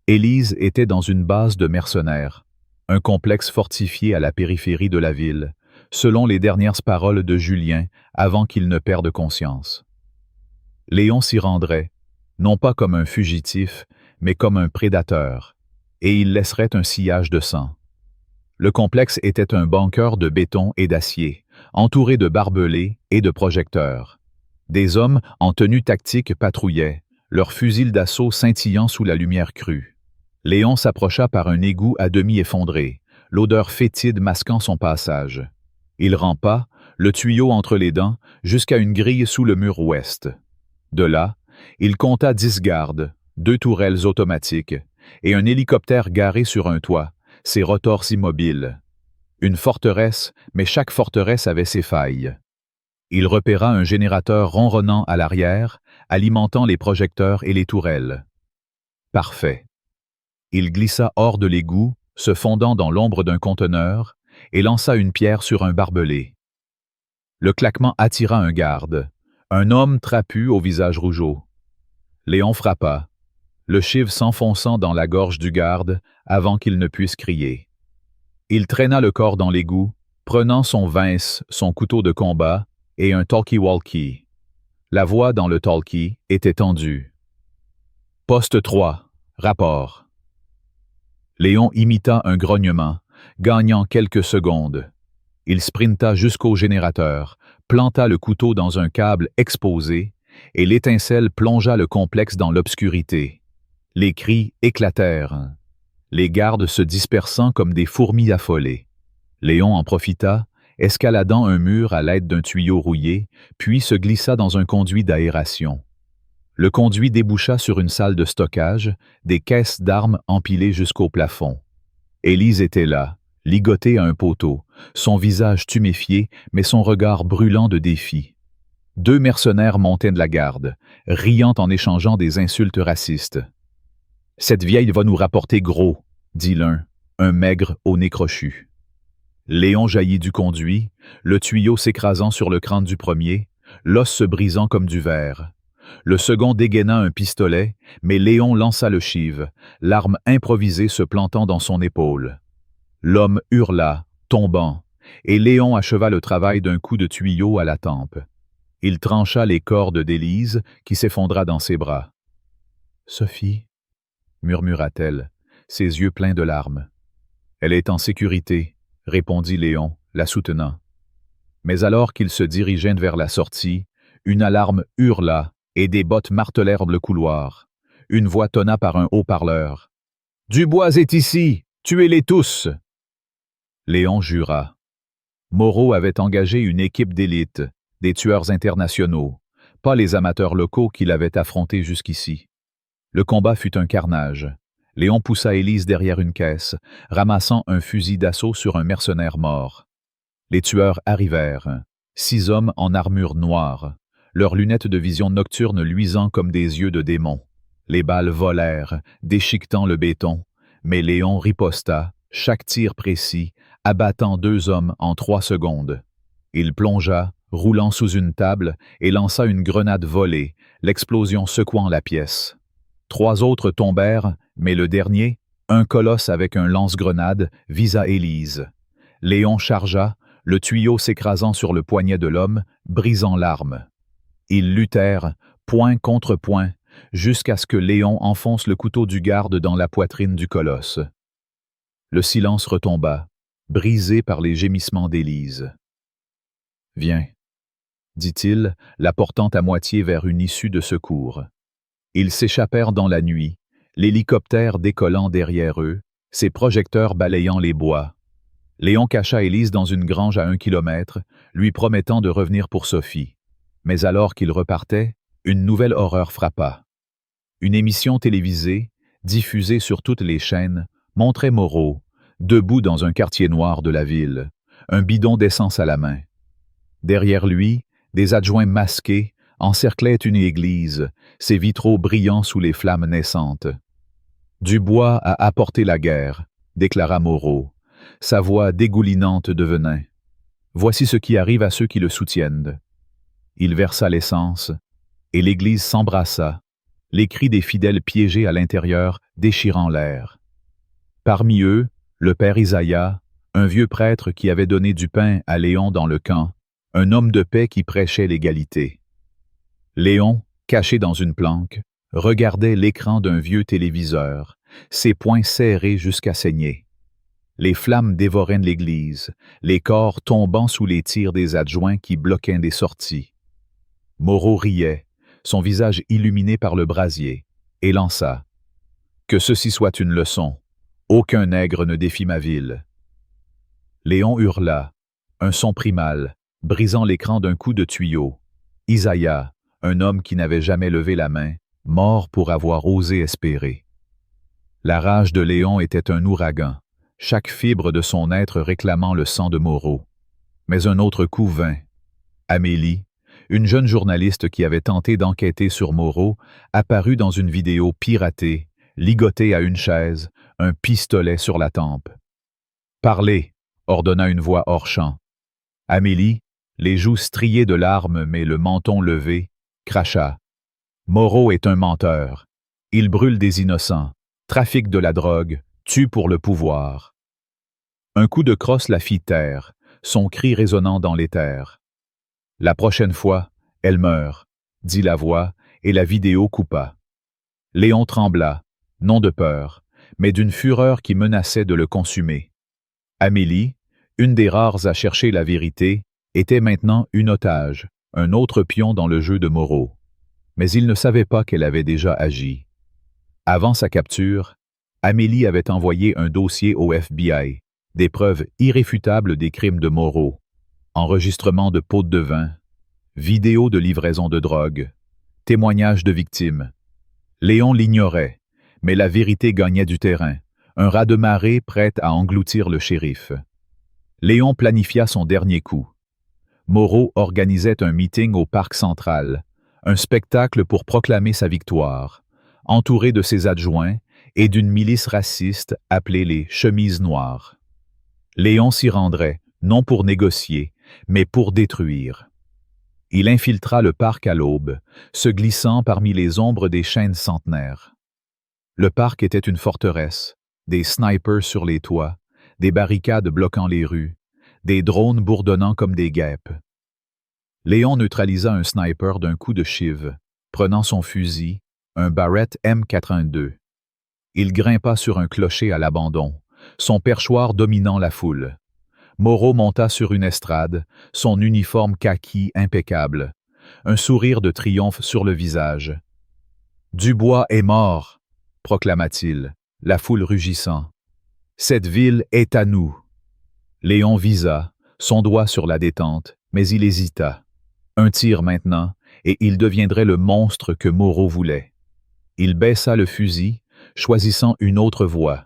Élise était dans une base de mercenaires, un complexe fortifié à la périphérie de la ville, selon les dernières paroles de Julien avant qu'il ne perde conscience. Léon s'y rendrait, non pas comme un fugitif, mais comme un prédateur, et il laisserait un sillage de sang. Le complexe était un bunker de béton et d'acier, entouré de barbelés et de projecteurs. Des hommes en tenue tactique patrouillaient, leurs fusils d'assaut scintillant sous la lumière crue. Léon s'approcha par un égout à demi effondré, l'odeur fétide masquant son passage. Il rampa, le tuyau entre les dents, jusqu'à une grille sous le mur ouest. De là, il compta 10 gardes, 2 tourelles automatiques, et un hélicoptère garé sur un toit, ses rotors immobiles. Une forteresse, mais chaque forteresse avait ses failles. Il repéra un générateur ronronnant à l'arrière, alimentant les projecteurs et les tourelles. Parfait. Il glissa hors de l'égout, se fondant dans l'ombre d'un conteneur, et lança une pierre sur un barbelé. Le claquement attira un garde, un homme trapu au visage rougeau. Léon frappa, le chive s'enfonçant dans la gorge du garde avant qu'il ne puisse crier. Il traîna le corps dans l'égout, prenant son vince, son couteau de combat et un talkie-walkie. La voix dans le talkie était tendue. « Poste 3, rapport. » Léon imita un grognement, gagnant quelques secondes. Il sprinta jusqu'au générateur, planta le couteau dans un câble exposé, et l'étincelle plongea le complexe dans l'obscurité. Les cris éclatèrent, les gardes se dispersant comme des fourmis affolées. Léon en profita, escaladant un mur à l'aide d'un tuyau rouillé, puis se glissa dans un conduit d'aération. Le conduit déboucha sur une salle de stockage, des caisses d'armes empilées jusqu'au plafond. Élise était là, ligotée à un poteau, son visage tuméfié, mais son regard brûlant de défi. 2 mercenaires montaient de la garde, riant en échangeant des insultes racistes. « Cette vieille va nous rapporter gros », dit l'un, un maigre au nez crochu. Léon jaillit du conduit, le tuyau s'écrasant sur le crâne du premier, l'os se brisant comme du verre. Le second dégaina un pistolet, mais Léon lança le chive, l'arme improvisée se plantant dans son épaule. L'homme hurla, tombant, et Léon acheva le travail d'un coup de tuyau à la tempe. Il trancha les cordes d'Élise, qui s'effondra dans ses bras. « Sophie » murmura-t-elle, ses yeux pleins de larmes. « Elle est en sécurité » répondit Léon, la soutenant. Mais alors qu'il se dirigeait vers la sortie, une alarme hurla et des bottes martelèrent le couloir. Une voix tonna par un haut-parleur. « Dubois est ici! Tuez-les tous! » Léon jura. Moreau avait engagé une équipe d'élite, des tueurs internationaux, pas les amateurs locaux qu'il avait affrontés jusqu'ici. Le combat fut un carnage. Léon poussa Élise derrière une caisse, ramassant un fusil d'assaut sur un mercenaire mort. Les tueurs arrivèrent, 6 hommes en armure noire, leurs lunettes de vision nocturne luisant comme des yeux de démons. Les balles volèrent, déchiquetant le béton, mais Léon riposta, chaque tir précis, abattant 2 hommes en 3 secondes. Il plongea, roulant sous une table, et lança une grenade volée, l'explosion secouant la pièce. 3 autres tombèrent, mais le dernier, un colosse avec un lance-grenade, visa Élise. Léon chargea, le tuyau s'écrasant sur le poignet de l'homme, brisant l'arme. Ils luttèrent, point contre point, jusqu'à ce que Léon enfonce le couteau du garde dans la poitrine du colosse. Le silence retomba, brisé par les gémissements d'Élise. « Viens », dit-il, la portant à moitié vers une issue de secours. Ils s'échappèrent dans la nuit, l'hélicoptère décollant derrière eux, ses projecteurs balayant les bois. Léon cacha Élise dans une grange à 1 kilomètre, lui promettant de revenir pour Sophie. Mais alors qu'il repartait, une nouvelle horreur frappa. Une émission télévisée, diffusée sur toutes les chaînes, montrait Moreau, debout dans un quartier noir de la ville, un bidon d'essence à la main. Derrière lui, des adjoints masqués encerclaient une église, ses vitraux brillant sous les flammes naissantes. « Dubois a apporté la guerre », déclara Moreau, sa voix dégoulinante de venin. « Voici ce qui arrive à ceux qui le soutiennent. » Il versa l'essence, et l'église s'embrassa, les cris des fidèles piégés à l'intérieur déchirant l'air. Parmi eux, le père Isaïa, un vieux prêtre qui avait donné du pain à Léon dans le camp, un homme de paix qui prêchait l'égalité. Léon, caché dans une planque, regardait l'écran d'un vieux téléviseur, ses poings serrés jusqu'à saigner. Les flammes dévoraient l'église, les corps tombant sous les tirs des adjoints qui bloquaient les sorties. Moreau riait, son visage illuminé par le brasier, et lança « Que ceci soit une leçon. Aucun nègre ne défie ma ville. » Léon hurla, un son primal, brisant l'écran d'un coup de tuyau. Isaïa, un homme qui n'avait jamais levé la main, mort pour avoir osé espérer. La rage de Léon était un ouragan, chaque fibre de son être réclamant le sang de Moreau. Mais un autre coup vint. Amélie, une jeune journaliste qui avait tenté d'enquêter sur Moreau, apparut dans une vidéo piratée, ligoté à une chaise, un pistolet sur la tempe. « Parlez !» ordonna une voix hors champ. Amélie, les joues striées de larmes mais le menton levé, cracha. « Moreau est un menteur. Il brûle des innocents, trafique de la drogue, tue pour le pouvoir. » Un coup de crosse la fit taire, son cri résonnant dans l'éther. « La prochaine fois, elle meurt », dit la voix, et la vidéo coupa. Léon trembla, non de peur, mais d'une fureur qui menaçait de le consumer. Amélie, une des rares à chercher la vérité, était maintenant une otage, un autre pion dans le jeu de Moreau. Mais il ne savait pas qu'elle avait déjà agi. Avant sa capture, Amélie avait envoyé un dossier au FBI, des preuves irréfutables des crimes de Moreau, enregistrement de pots de vin, vidéos de livraison de drogue, témoignages de victimes. Léon l'ignorait, mais la vérité gagnait du terrain, un raz-de-marée prêt à engloutir le shérif. Léon planifia son dernier coup. Moreau organisait un meeting au Parc central, un spectacle pour proclamer sa victoire, entouré de ses adjoints et d'une milice raciste appelée les Chemises Noires. Léon s'y rendrait, non pour négocier, mais pour détruire. Il infiltra le parc à l'aube, se glissant parmi les ombres des chênes centenaires. Le parc était une forteresse, des snipers sur les toits, des barricades bloquant les rues, des drones bourdonnant comme des guêpes. Léon neutralisa un sniper d'un coup de chive, prenant son fusil, un Barrett M82. Il grimpa sur un clocher à l'abandon, son perchoir dominant la foule. Moreau monta sur une estrade, son uniforme kaki impeccable, un sourire de triomphe sur le visage. « Dubois est mort !» proclama-t-il, la foule rugissant. « Cette ville est à nous !» Léon visa, son doigt sur la détente, mais il hésita. Un tir maintenant, et il deviendrait le monstre que Moreau voulait. Il baissa le fusil, choisissant une autre voie.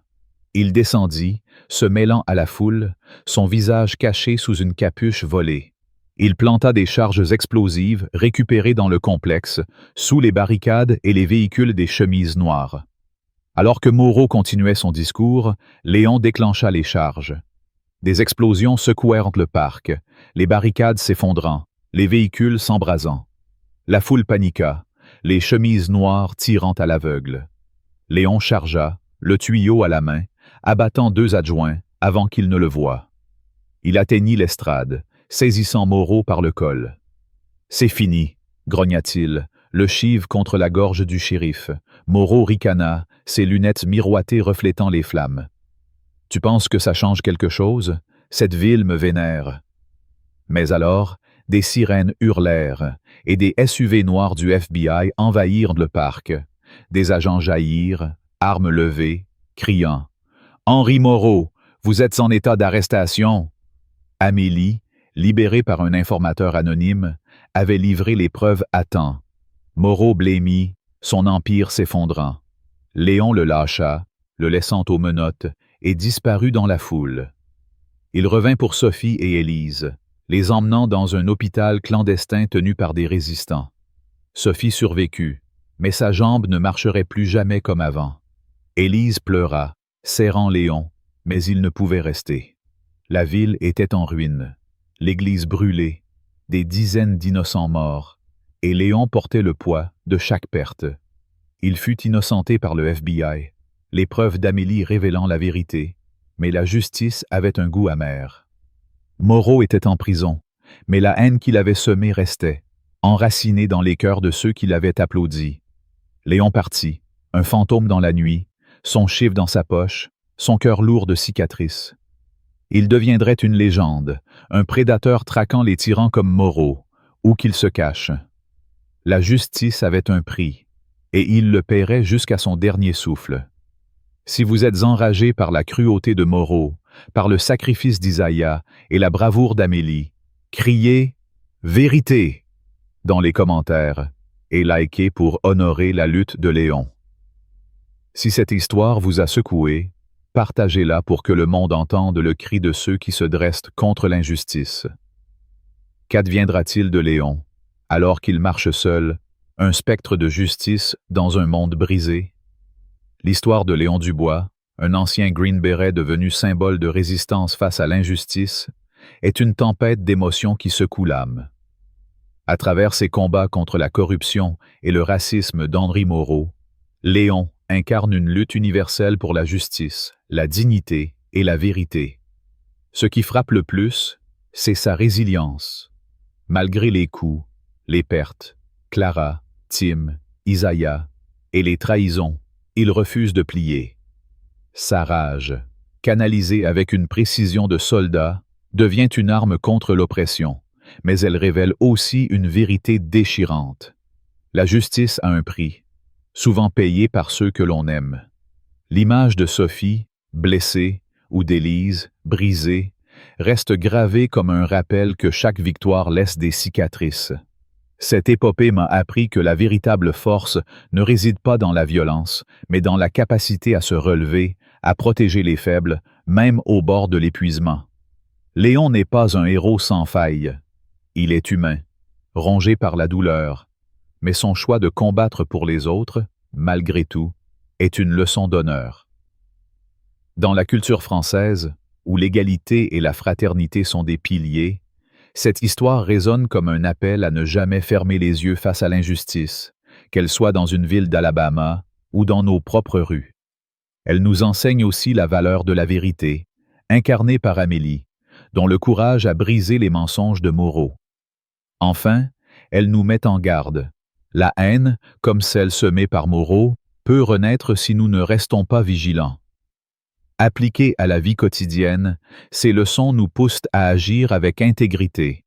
Il descendit, se mêlant à la foule, son visage caché sous une capuche volée. Il planta des charges explosives récupérées dans le complexe, sous les barricades et les véhicules des Chemises Noires. Alors que Moreau continuait son discours, Léon déclencha les charges. Des explosions secouèrent le parc, les barricades s'effondrant, les véhicules s'embrasant. La foule paniqua, les Chemises Noires tirant à l'aveugle. Léon chargea, le tuyau à la main, abattant 2 adjoints avant qu'ils ne le voient. Il atteignit l'estrade, saisissant Moreau par le col. « C'est fini », grogna-t-il, le chive contre la gorge du shérif. Moreau ricana, ses lunettes miroitées reflétant les flammes. « Tu penses que ça change quelque chose? Cette ville me vénère. » Mais alors, des sirènes hurlèrent, et des SUV noirs du FBI envahirent le parc. Des agents jaillirent, armes levées, criant « Henri Moreau, vous êtes en état d'arrestation !» Amélie, libérée par un informateur anonyme, avait livré les preuves à temps. Moreau blêmit, son empire s'effondrant. Léon le lâcha, le laissant aux menottes, et disparut dans la foule. Il revint pour Sophie et Élise, les emmenant dans un hôpital clandestin tenu par des résistants. Sophie survécut, mais sa jambe ne marcherait plus jamais comme avant. Élise pleura, serrant Léon, mais il ne pouvait rester. La ville était en ruine, l'église brûlée, des dizaines d'innocents morts, et Léon portait le poids de chaque perte. Il fut innocenté par le FBI, les preuves d'Amélie révélant la vérité, mais la justice avait un goût amer. Moreau était en prison, mais la haine qu'il avait semée restait, enracinée dans les cœurs de ceux qui l'avaient applaudi. Léon partit, un fantôme dans la nuit, son chiffre dans sa poche, son cœur lourd de cicatrices. Il deviendrait une légende, un prédateur traquant les tyrans comme Moreau, où qu'il se cache. La justice avait un prix, et il le paierait jusqu'à son dernier souffle. Si vous êtes enragé par la cruauté de Moreau, par le sacrifice d'Isaiah et la bravoure d'Amélie, criez « Vérité » dans les commentaires et likez pour honorer la lutte de Léon. Si cette histoire vous a secoué, partagez-la pour que le monde entende le cri de ceux qui se dressent contre l'injustice. Qu'adviendra-t-il de Léon, alors qu'il marche seul, un spectre de justice dans un monde brisé? L'histoire de Léon Dubois, un ancien Green Beret devenu symbole de résistance face à l'injustice, est une tempête d'émotions qui secoue l'âme. À travers ses combats contre la corruption et le racisme d'Henri Moreau, Léon incarne une lutte universelle pour la justice, la dignité et la vérité. Ce qui frappe le plus, c'est sa résilience. Malgré les coups, les pertes, Clara, Tim, Isaiah et les trahisons, il refuse de plier. Sa rage, canalisée avec une précision de soldat, devient une arme contre l'oppression, mais elle révèle aussi une vérité déchirante. La justice a un prix, souvent payé par ceux que l'on aime. L'image de Sophie, blessée, ou d'Élise, brisée, reste gravée comme un rappel que chaque victoire laisse des cicatrices. Cette épopée m'a appris que la véritable force ne réside pas dans la violence, mais dans la capacité à se relever, à protéger les faibles, même au bord de l'épuisement. Léon n'est pas un héros sans faille. Il est humain, rongé par la douleur, mais son choix de combattre pour les autres, malgré tout, est une leçon d'honneur. Dans la culture française, où l'égalité et la fraternité sont des piliers, cette histoire résonne comme un appel à ne jamais fermer les yeux face à l'injustice, qu'elle soit dans une ville d'Alabama ou dans nos propres rues. Elle nous enseigne aussi la valeur de la vérité, incarnée par Amélie, dont le courage a brisé les mensonges de Moreau. Enfin, elle nous met en garde. La haine, comme celle semée par Moreau, peut renaître si nous ne restons pas vigilants. Appliquées à la vie quotidienne, ces leçons nous poussent à agir avec intégrité.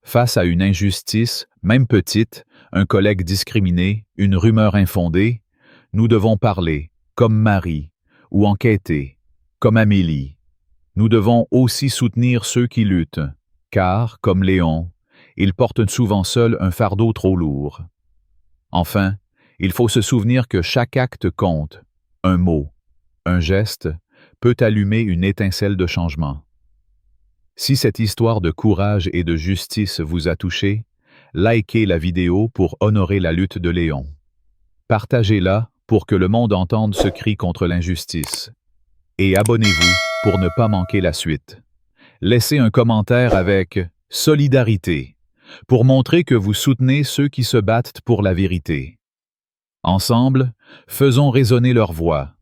Face à une injustice, même petite, un collègue discriminé, une rumeur infondée, nous devons parler, comme Marie, ou enquêter, comme Amélie. Nous devons aussi soutenir ceux qui luttent, car, comme Léon, ils portent souvent seuls un fardeau trop lourd. Enfin, il faut se souvenir que chaque acte compte, un mot, un geste, peut allumer une étincelle de changement. Si cette histoire de courage et de justice vous a touché, likez la vidéo pour honorer la lutte de Léon. Partagez-la pour que le monde entende ce cri contre l'injustice. Et abonnez-vous pour ne pas manquer la suite. Laissez un commentaire avec « Solidarité » pour montrer que vous soutenez ceux qui se battent pour la vérité. Ensemble, faisons résonner leur voix.